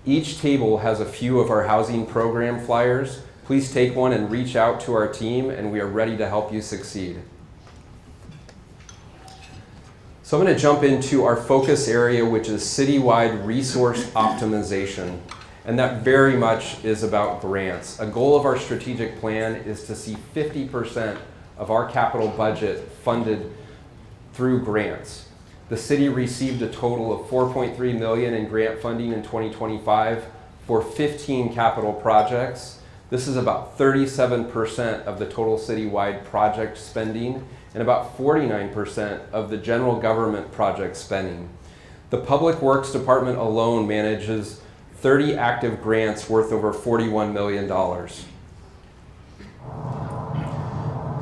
Each table has a few of our housing program flyers. Please take one and reach out to our team, and we are ready to help you succeed. So I'm going to jump into our focus area, which is citywide resource optimization. And that very much is about grants. A goal of our strategic plan is to see 50% of our capital budget funded through grants. The city received a total of $4.3 million in grant funding in 2025 for 15 capital projects. This is about 37% of the total citywide project spending and about 49% of the general government project spending. The Public Works Department alone manages 30 active grants worth over $41 million.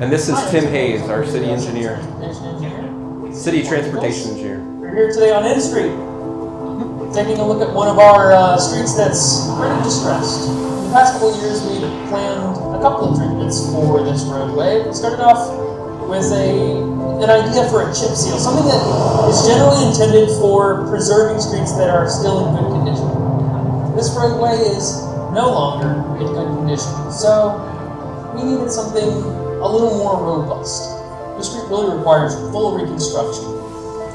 And this is Tim Hayes, our city engineer. City transportation engineer. We're here today on N Street, taking a look at one of our streets that's pretty distressed. In the past couple of years, we've planned a couple of treatments for this roadway. We started off with an idea for a chip seal, something that is generally intended for preserving streets that are still in good condition. This roadway is no longer in good condition, so we needed something a little more robust. The street really requires full reconstruction,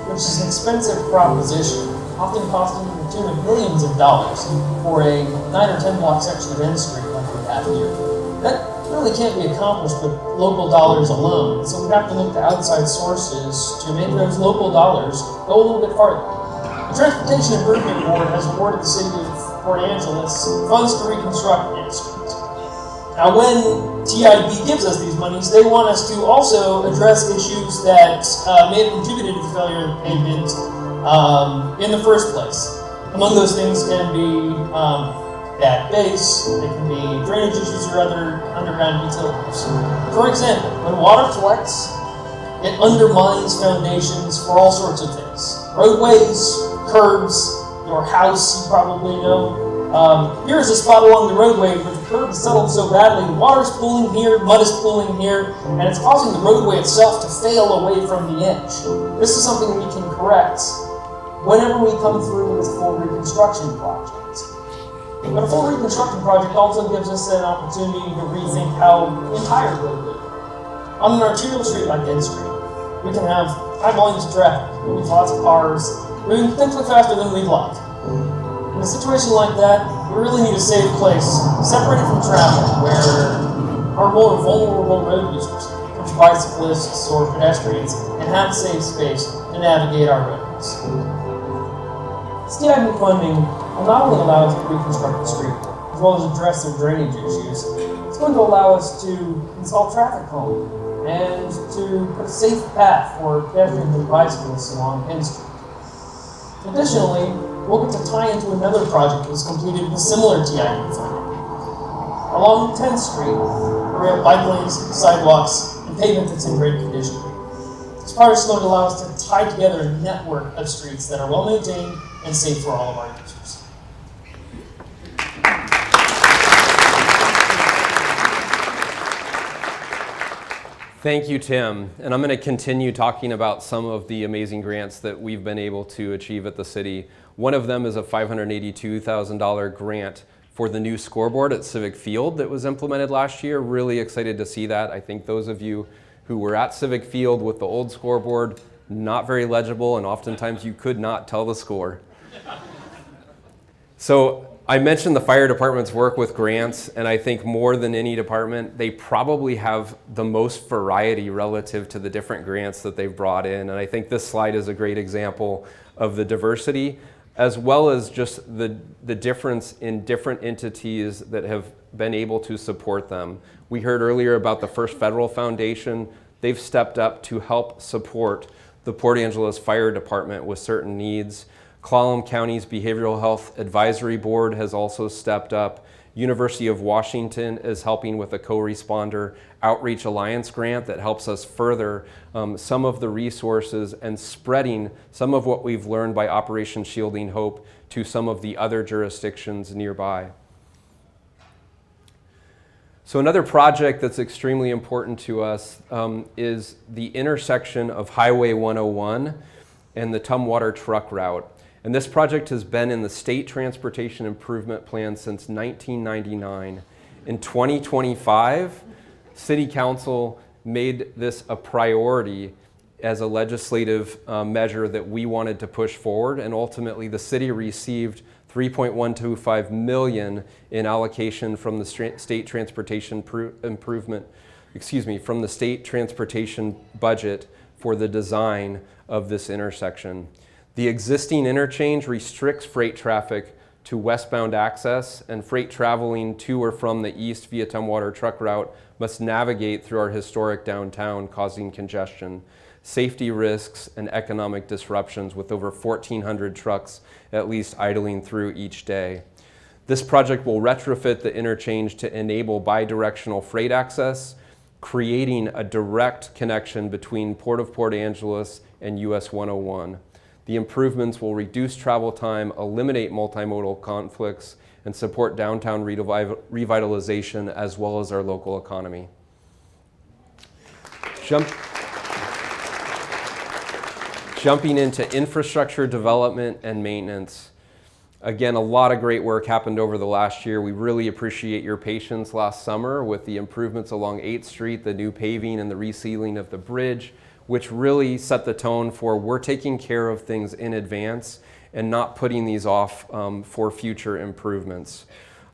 which is an expensive proposition, often costing the tune of millions of dollars for a 9 or 10 block section of N Street like we have here. That really can't be accomplished with local dollars alone, so we have to look to outside sources to make those local dollars go a little bit farther. The Transportation Improvement Board has awarded the city of Port Angeles funds to reconstruct N Street. Now, when TIB gives us these monies, they want us to also address issues that may have contributed to the failure of the pavement in the first place. Among those things can be bad base, it can be drainage issues or other underground utilities. For example, when water collects, it undermines foundations for all sorts of things. Roadways, curbs, your house, you probably know. Here's a spot along the roadway where the curb is settled so badly, the water's pooling here, mud is pooling here, and it's causing the roadway itself to fail away from the edge. This is something we can correct whenever we come through with full reconstruction projects. But a full reconstruction project also gives us an opportunity to rethink how the entire roadway. On an arterial street like N Street, we can have high volumes of traffic, with lots of cars, moving potentially faster than we'd like. In a situation like that, we really need a safe place, separated from traffic, where our more vulnerable road users, such as bicyclists or pedestrians, can have a safe space to navigate our roads. CIB funding will not only allow us to reconstruct the street, as well as address their drainage issues, it's going to allow us to install traffic calming and to put a safe path for pedestrians and bicyclists along N Street. Additionally, we'll get to tie into another project that was completed with similar TIB funding. Along 10th Street, we have bike lanes, sidewalks, and pavement that's in great condition. This project is going to allow us to tie together a network of streets that are well maintained and safe for all of our users. Thank you, Tim. And I'm going to continue talking about some of the amazing grants that we've been able to achieve at the city. One of them is a $582,000 grant for the new scoreboard at Civic Field that was implemented last year. Really excited to see that. I think those of you who were at Civic Field with the old scoreboard, not very legible, and oftentimes you could not tell the score. So I mentioned the fire department's work with grants, and I think more than any department, they probably have the most variety relative to the different grants that they've brought in. And I think this slide is a great example of the diversity, as well as just the difference in different entities that have been able to support them. We heard earlier about the First Federal Foundation. They've stepped up to help support the Port Angeles Fire Department with certain needs. Clallam County's Behavioral Health Advisory Board has also stepped up. University of Washington is helping with a co-responder outreach alliance grant that helps us further some of the resources and spreading some of what we've learned by Operation Shielding Hope to some of the other jurisdictions nearby. So another project that's extremely important to us is the intersection of Highway 101 and the Tumwater Truck Route. And this project has been in the State Transportation Improvement Plan since 1999. In 2025, City Council made this a priority as a legislative measure that we wanted to push forward, and ultimately the city received $3.125 million in allocation from the State Transportation from the State Transportation budget for the design of this intersection. The existing interchange restricts freight traffic to westbound access, and freight traveling to or from the east via Tumwater Truck Route must navigate through our historic downtown, causing congestion, safety risks, and economic disruptions with over 1,400 trucks at least idling through each day. This project will retrofit the interchange to enable bidirectional freight access, creating a direct connection between Port of Port Angeles and US 101. The improvements will reduce travel time, eliminate multimodal conflicts, and support downtown revitalization as well as our local economy. Jumping into infrastructure development and maintenance. Again, a lot of great work happened over the last year. We really appreciate your patience last summer with the improvements along 8th Street, the new paving and the resealing of the bridge, which really set the tone for we're taking care of things in advance and not putting these off for future improvements.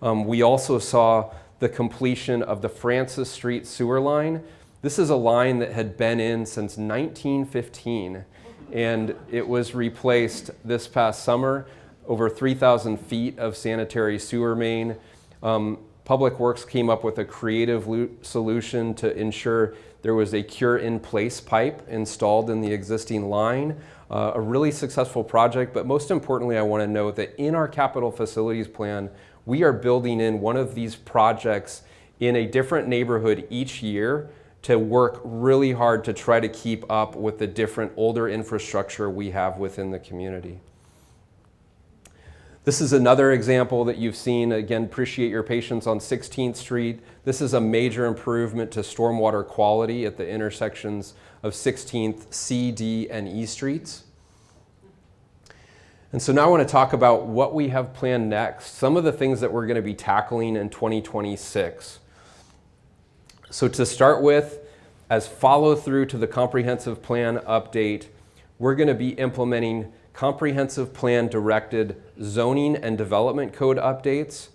We also saw the completion of the Francis Street sewer line. This is a line that had been in since 1915, and it was replaced this past summer. Over 3,000 feet of sanitary sewer main. Public Works came up with a creative solution to ensure there was a cure-in-place pipe installed in the existing line. A really successful project, but most importantly, I want to note that in our capital facilities plan, we are building in one of these projects in a different neighborhood each year to work really hard to try to keep up with the different older infrastructure we have within the community. This is another example that you've seen. Again, appreciate your patience on 16th Street. This is a major improvement to stormwater quality at the intersections of 16th, C, D, and E Streets. And so now I want to talk about what we have planned next, some of the things that we're going to be tackling in 2026. So to start with, as follow through to the comprehensive plan update, we're going to be implementing comprehensive plan directed zoning and development code updates.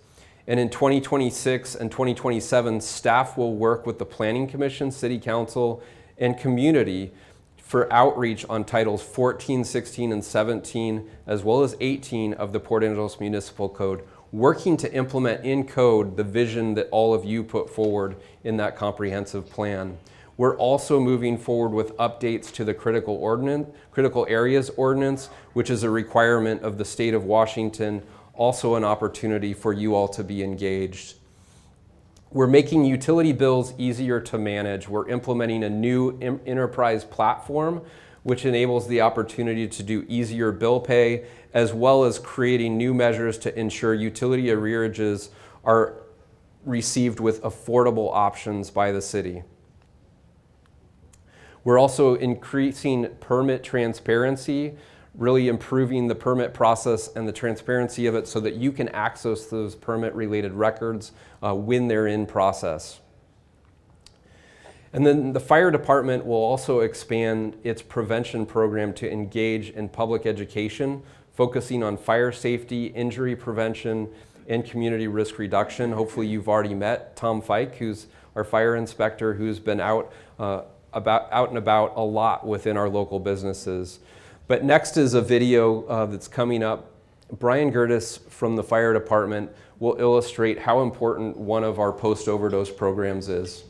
And in 2026 and 2027, staff will work with the Planning Commission, City Council, and community for outreach on titles 14, 16, and 17, as well as 18 of the Port Angeles Municipal Code, working to implement in code the vision that all of you put forward in that comprehensive plan. We're also moving forward with updates to the critical areas ordinance, which is a requirement of the state of Washington, also an opportunity for you all to be engaged. We're making utility bills easier to manage. We're implementing a new enterprise platform, which enables the opportunity to do easier bill pay, as well as creating new measures to ensure utility arrearages are received with affordable options by the city. We're also increasing permit transparency, really improving the permit process and the transparency of it so that you can access those permit-related records when they're in process. And then the fire department will also expand its prevention program to engage in public education, focusing on fire safety, injury prevention, and community risk reduction. Hopefully you've already met Tom Fike, who's our fire inspector, who's been out and about a lot within our local businesses. But next is a video that's coming up. Brian Gertis from the fire department will illustrate how important one of our post-overdose programs is.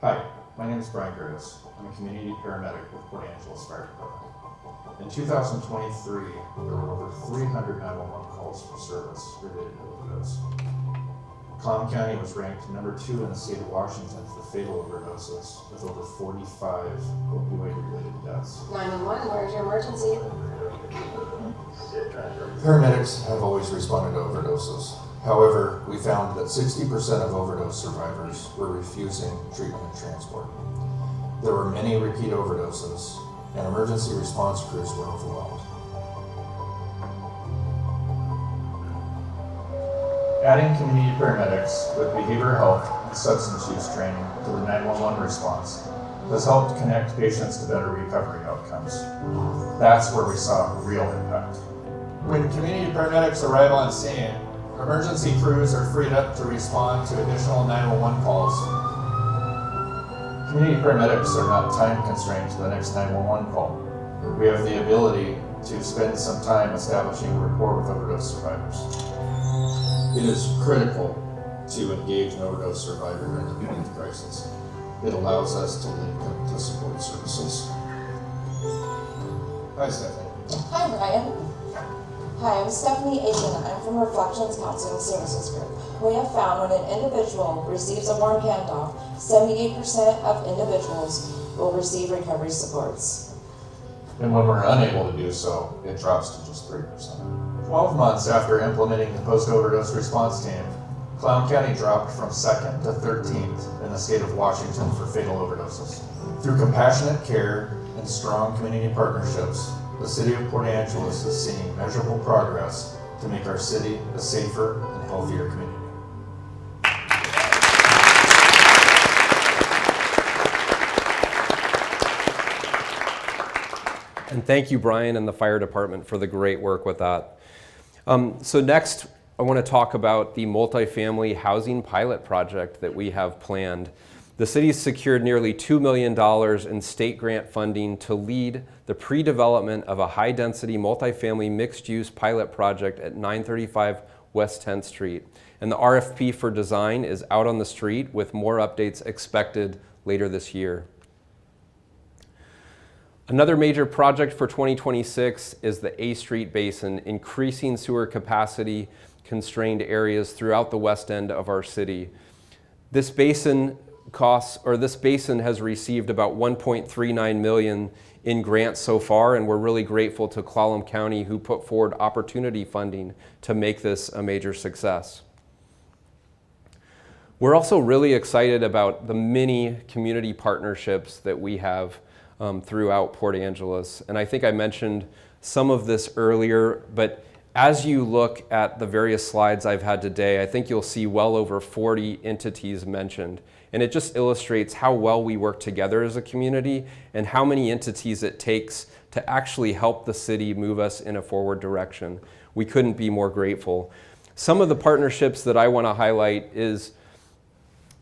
Hi, my name is Brian Gertis. I'm a community paramedic with Port Angeles Fire Department. In 2023, there were over 300 911 calls for service related to overdose. Clallam County was ranked number 2 in the state of Washington for fatal overdoses, with over 45 opioid-related deaths. 911, where's your emergency? Paramedics have always responded to overdoses. However, we found that 60% of overdose survivors were refusing treatment and transport. There were many repeat overdoses, and emergency response crews were overwhelmed. Adding community paramedics with behavioral health and substance use training to the 911 response has helped connect patients to better recovery outcomes. That's where we saw real impact. When community paramedics arrive on scene, emergency crews are freed up to respond to additional 911 calls. Community paramedics are not time constrained to the next 911 call. We have the ability to spend some time establishing a rapport with overdose survivors. It is critical to engage an overdose survivor during the community crisis. It allows us to link up to support services. Hi, Stephanie. Hi, Brian. Hi, I'm Stephanie Aiken. I'm from Reflections Counseling Services Group. We have found when an individual receives a warm handoff, 78% of individuals will receive recovery supports. And when we're unable to do so, it drops to just 3%. 12 months after implementing the post-overdose response team, Clallam County dropped from 2nd to 13th in the state of Washington for fatal overdoses. Through compassionate care and strong community partnerships, the city of Port Angeles is seeing measurable progress to make our city a safer and healthier community. And thank you, Brian, and the fire department for the great work with that. So next, I want to talk about the multifamily housing pilot project that we have planned. The city's secured nearly $2 million in state grant funding to lead the pre-development of a high-density multifamily mixed-use pilot project at 935 West 10th Street. And the RFP for design is out on the street with more updates expected later this year. Another major project for 2026 is the A Street Basin, increasing sewer capacity constrained areas throughout the west end of our city. This basin has received about $1.39 million in grants so far, and we're really grateful to Clallam County who put forward opportunity funding to make this a major success. We're also really excited about the many community partnerships that we have throughout Port Angeles. And I think I mentioned some of this earlier, but as you look at the various slides I've had today, I think you'll see well over 40 entities mentioned. And it just illustrates how well we work together as a community and how many entities it takes to actually help the city move us in a forward direction. We couldn't be more grateful. Some of the partnerships that I want to highlight is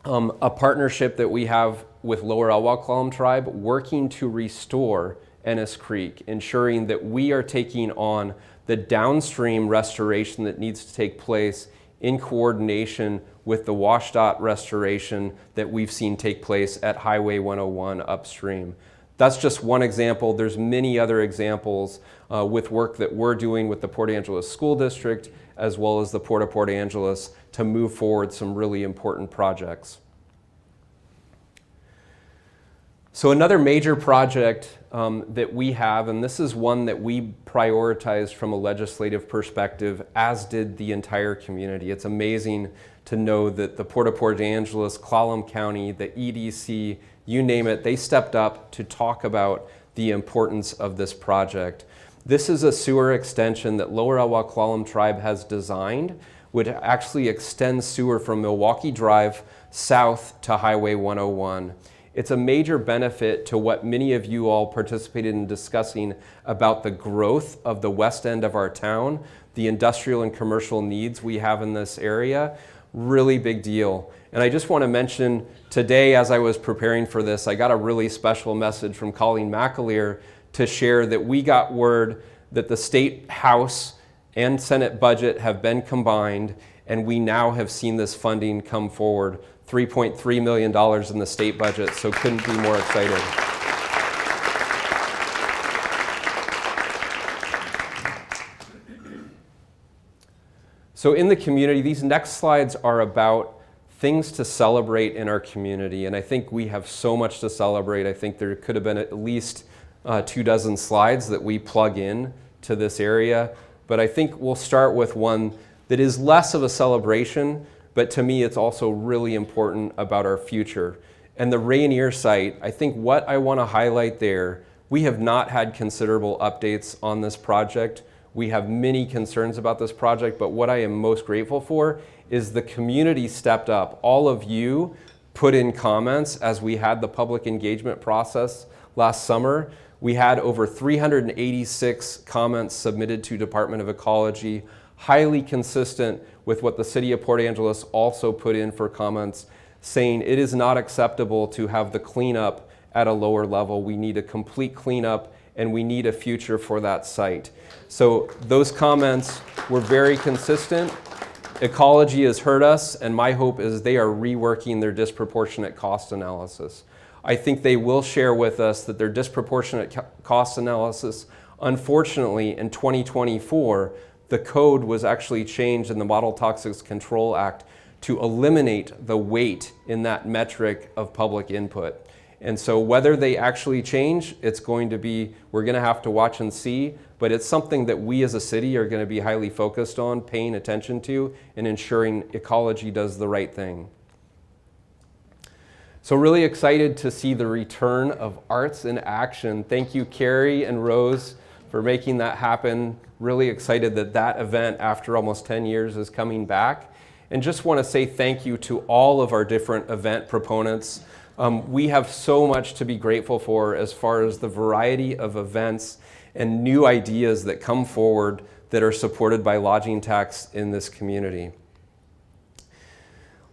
a partnership that we have with Lower Elwha Clallam Tribe working to restore Ennis Creek, ensuring that we are taking on the downstream restoration that needs to take place in coordination with the WashDOT restoration that we've seen take place at Highway 101 upstream. That's just one example. There's many other examples with work that we're doing with the Port Angeles School District as well as the Port of Port Angeles to move forward some really important projects. So another major project that we have, and this is one that we prioritized from a legislative perspective, as did the entire community. It's amazing to know that the Port of Port Angeles, Clallam County, the EDC, you name it, they stepped up to talk about the importance of this project. This is a sewer extension that Lower Elwha Clallam Tribe has designed, which actually extends sewer from Milwaukee Drive south to Highway 101. It's a major benefit to what many of you all participated in discussing about the growth of the west end of our town, the industrial and commercial needs we have in this area. Really big deal. And I just want to mention today, as I was preparing for this, I got a really special message from Colleen McAleer to share that we got word that the State House and Senate budget have been combined, and we now have seen this funding come forward. $3.3 million in the state budget, so couldn't be more excited. So in the community, these next slides are about things to celebrate in our community, and I think we have so much to celebrate. I think there could have been at least 24 slides that we plug in to this area, but I think we'll start with one that is less of a celebration, but to me, it's also really important about our future. And the Rainier site, I think what I want to highlight there, we have not had considerable updates on this project. We have many concerns about this project, but what I am most grateful for is the community stepped up. All of you put in comments as we had the public engagement process last summer. We had over 386 comments submitted to Department of Ecology, highly consistent with what the City of Port Angeles also put in for comments, saying it is not acceptable to have the cleanup at a lower level. We need a complete cleanup and we need a future for that site. So those comments were very consistent. Ecology has heard us, and my hope is they are reworking their disproportionate cost analysis. I think they will share with us that their disproportionate cost analysis, unfortunately, in 2024, the code was actually changed in the Model Toxics Control Act to eliminate the weight in that metric of public input. And so whether they actually change, it's going to be, we're going to have to watch and see, but it's something that we as a city are going to be highly focused on, paying attention to, and ensuring ecology does the right thing. So really excited to see the return of Arts in Action. Thank you, Carrie and Rose, for making that happen. Really excited that that event, after almost 10 years, is coming back. And just want to say thank you to all of our different event proponents. We have so much to be grateful for as far as the variety of events and new ideas that come forward that are supported by lodging tax in this community.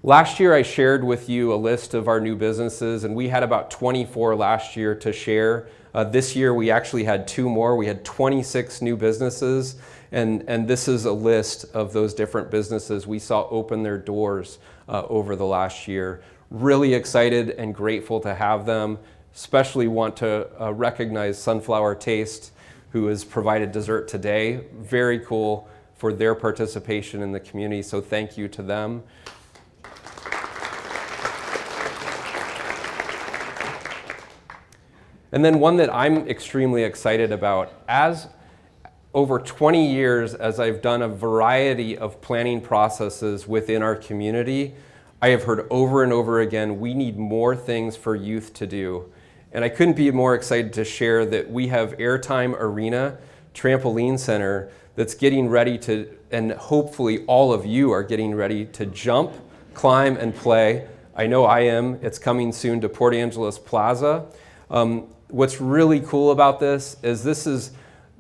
Last year I shared with you a list of our new businesses, and we had about 24 last year to share. This year we actually had 2 more. We had 26 new businesses, and this is a list of those different businesses we saw open their doors over the last year. Really excited and grateful to have them. Especially want to recognize Sunflower Taste, who has provided dessert today. Very cool for their participation in the community, so thank you to them. And then one that I'm extremely excited about, as over 20 years as I've done a variety of planning processes within our community, I have heard over and over again, we need more things for youth to do. And I couldn't be more excited to share that we have Airtime Arena Trampoline Center that's getting ready to, and hopefully all of you are getting ready to jump, climb, and play. I know I am. It's coming soon to Port Angeles Plaza. What's really cool about this is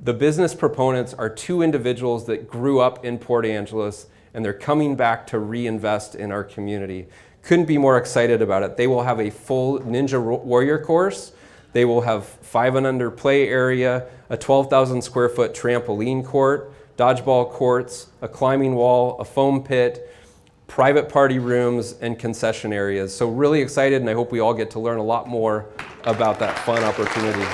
the business proponents are 2 individuals that grew up in Port Angeles, and they're coming back to reinvest in our community. Couldn't be more excited about it. They will have a full Ninja Warrior course. They will have 5 and under play area, a 12,000 square foot trampoline court, dodgeball courts, a climbing wall, a foam pit, private party rooms, and concession areas. So really excited, and I hope we all get to learn a lot more about that fun opportunity.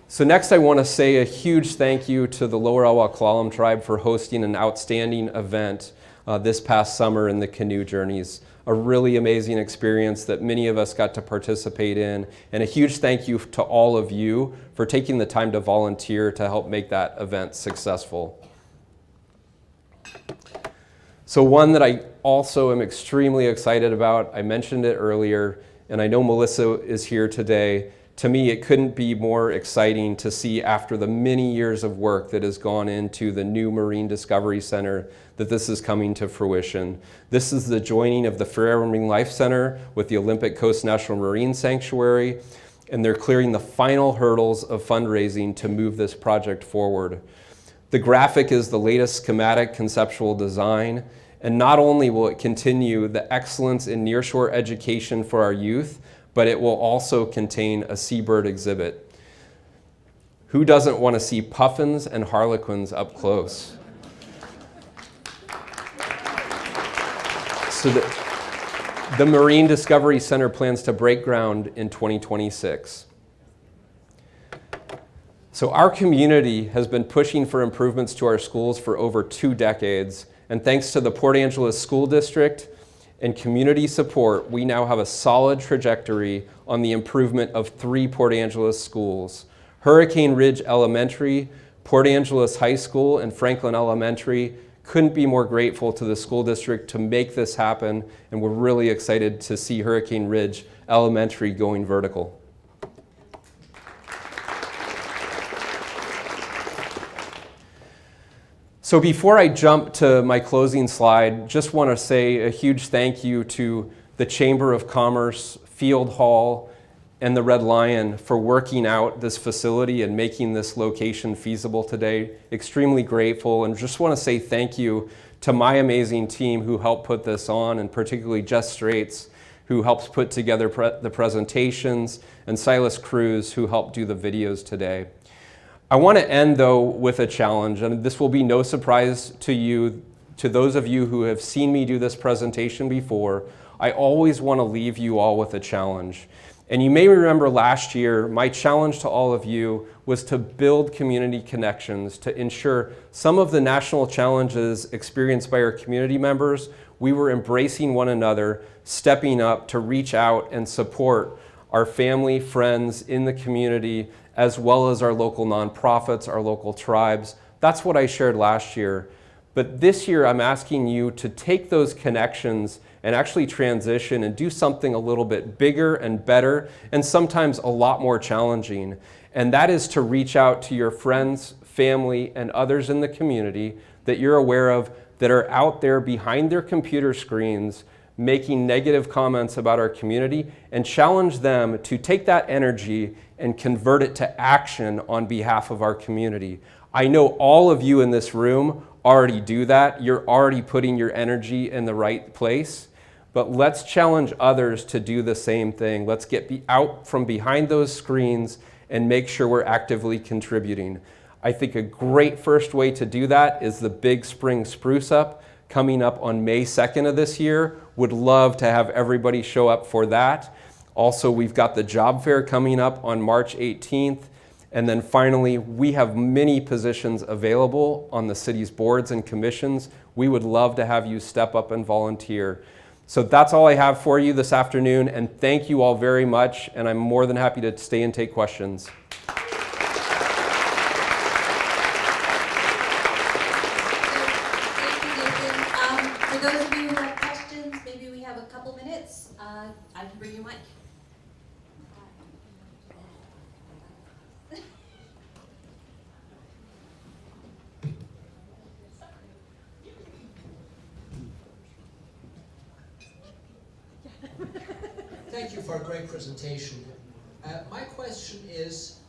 So next I want to say a huge thank you to the Lower Awa-Klallam tribe for hosting an outstanding event this past summer in the canoe journeys. A really amazing experience that many of us got to participate in, and a huge thank you to all of you for taking the time to volunteer to help make that event successful. So one that I also am extremely excited about, I mentioned it earlier, and I know Melissa is here today. To me, it couldn't be more exciting to see, after the many years of work that has gone into the new Marine Discovery Center, that this is coming to fruition. This is the joining of the Ferrero Marine Life Center with the Olympic Coast National Marine Sanctuary, and they're clearing the final hurdles of fundraising to move this project forward. The graphic is the latest schematic conceptual design, and not only will it continue the excellence in nearshore education for our youth, but it will also contain a seabird exhibit. Who doesn't want to see puffins and harlequins up close? So the Marine Discovery Center plans to break ground in 2026. So our community has been pushing for improvements to our schools for over 2 decades, and thanks to the Port Angeles School District and community support, we now have a solid trajectory on the improvement of 3 Port Angeles schools. Hurricane Ridge Elementary, Port Angeles High School, and Franklin Elementary. Couldn't be more grateful to the school district to make this happen, and we're really excited to see Hurricane Ridge Elementary going vertical. So before I jump to my closing slide, just want to say a huge thank you to the Chamber of Commerce, Field Hall, and the Red Lion for working out this facility and making this location feasible today. Extremely grateful, and just want to say thank you to my amazing team who helped put this on, and particularly Jess Straits, who helps put together the presentations, and Silas Cruz, who helped do the videos today. I want to end, though, with a challenge, and this will be no surprise to you, to those of you who have seen me do this presentation before. I always want to leave you all with a challenge. And you may remember last year, my challenge to all of you was to build community connections, to ensure some of the national challenges experienced by our community members, we were embracing one another, stepping up to reach out and support our family, friends in the community, as well as our local nonprofits, our local tribes. That's what I shared last year. But this year, I'm asking you to take those connections and actually transition and do something a little bit bigger and better, and sometimes a lot more challenging. And that is to reach out to your friends, family, and others in the community that you're aware of that are out there behind their computer screens, making negative comments about our community, and challenge them to take that energy and convert it to action on behalf of our community. I know all of you in this room already do that. You're already putting your energy in the right place. But let's challenge others to do the same thing. Let's get out from behind those screens and make sure we're actively contributing. I think a great first way to do that is the Big Spring Spruce Up coming up on May 2nd of this year. Would love to have everybody show up for that. Also, we've got the job fair coming up on March 18th. And then finally, we have many positions available on the city's boards and commissions. We would love to have you step up and volunteer. So that's all I have for you this afternoon, and thank you all very much, and I'm more than happy to stay and take questions. For those of you who have questions, maybe we have a couple minutes. I can bring you a mic. Thank you for a great presentation. My question is,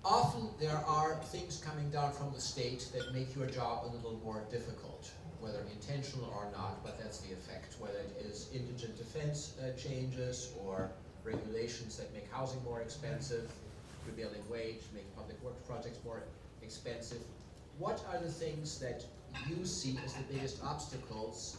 often there are things coming down from the state that make your job a little more difficult, whether intentional or not, but that's the effect, whether it is indigent defense changes or regulations that make housing more expensive, prevailing wage, make public works projects more expensive. What are the things that you see as the biggest obstacles,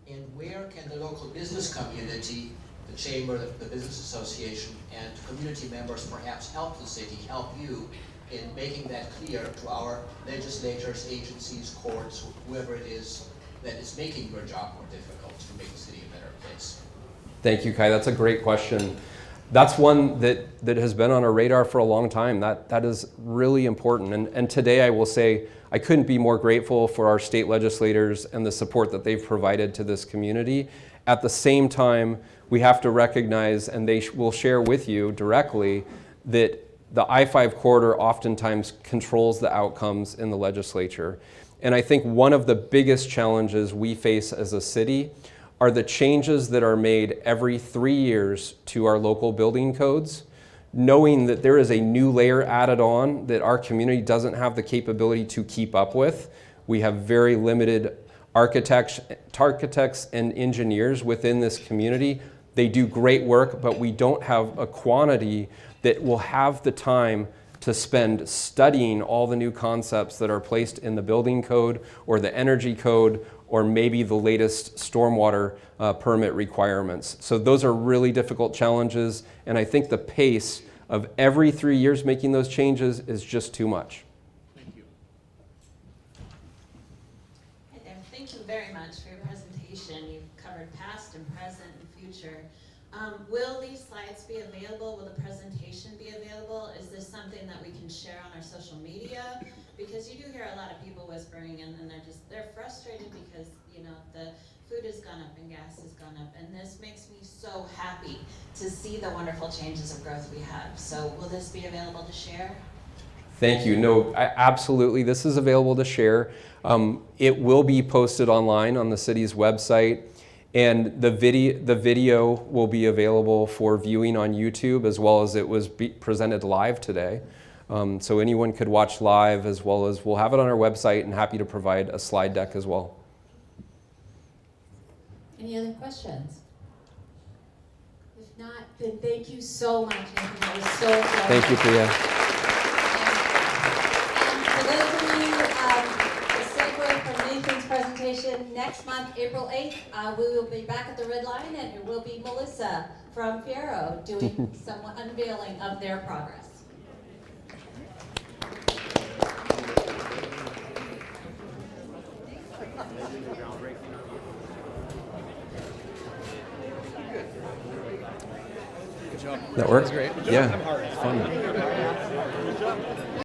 and where can the local business community, the chamber, the business association, and community members perhaps help the city, help you in making that clear to our legislators, agencies, courts, whoever it is that is making your job more difficult to make the city a better place? Thank you, Kai. That's a great question. That's one that has been on our radar for a long time. That is really important. And today I will say I couldn't be more grateful for our state legislators and the support that they've provided to this community. At the same time, we have to recognize, and they will share with you directly, that the I-5 corridor oftentimes controls the outcomes in the legislature. And I think one of the biggest challenges we face as a city are the changes that are made every 3 years to our local building codes, knowing that there is a new layer added on that our community doesn't have the capability to keep up with. We have very limited architects and engineers within this community. They do great work, but we don't have a quantity that will have the time to spend studying all the new concepts that are placed in the building code or the energy code or maybe the latest stormwater permit requirements. So those are really difficult challenges, and I think the pace of every 3 years making those changes is just too much. Thank you very much for your presentation. You've covered past and present and future. Will these slides be available? Will the presentation be available? Is this something that we can share on our social media? Because you do hear a lot of people whispering, and then they're frustrated because, you know, the food has gone up and gas has gone up, and this makes me so happy to see the wonderful changes of growth we have. So will this be available to share? Thank you. No, absolutely. This is available to share. It will be posted online on the city's website, and the video will be available for viewing on YouTube, as well as it was presented live today. So anyone could watch live, as well as we'll have it on our website, and happy to provide a slide deck as well. Any other questions? If not, then thank you so much, Anthony. That was so fun. Thank you, Priya. For those of you, a segue from Nathan's presentation, next month, April 8th, we will be back at the Red Lion, and it will be Melissa from Fiero doing some unveiling of their progress. That works? Great. Yeah, it's fun.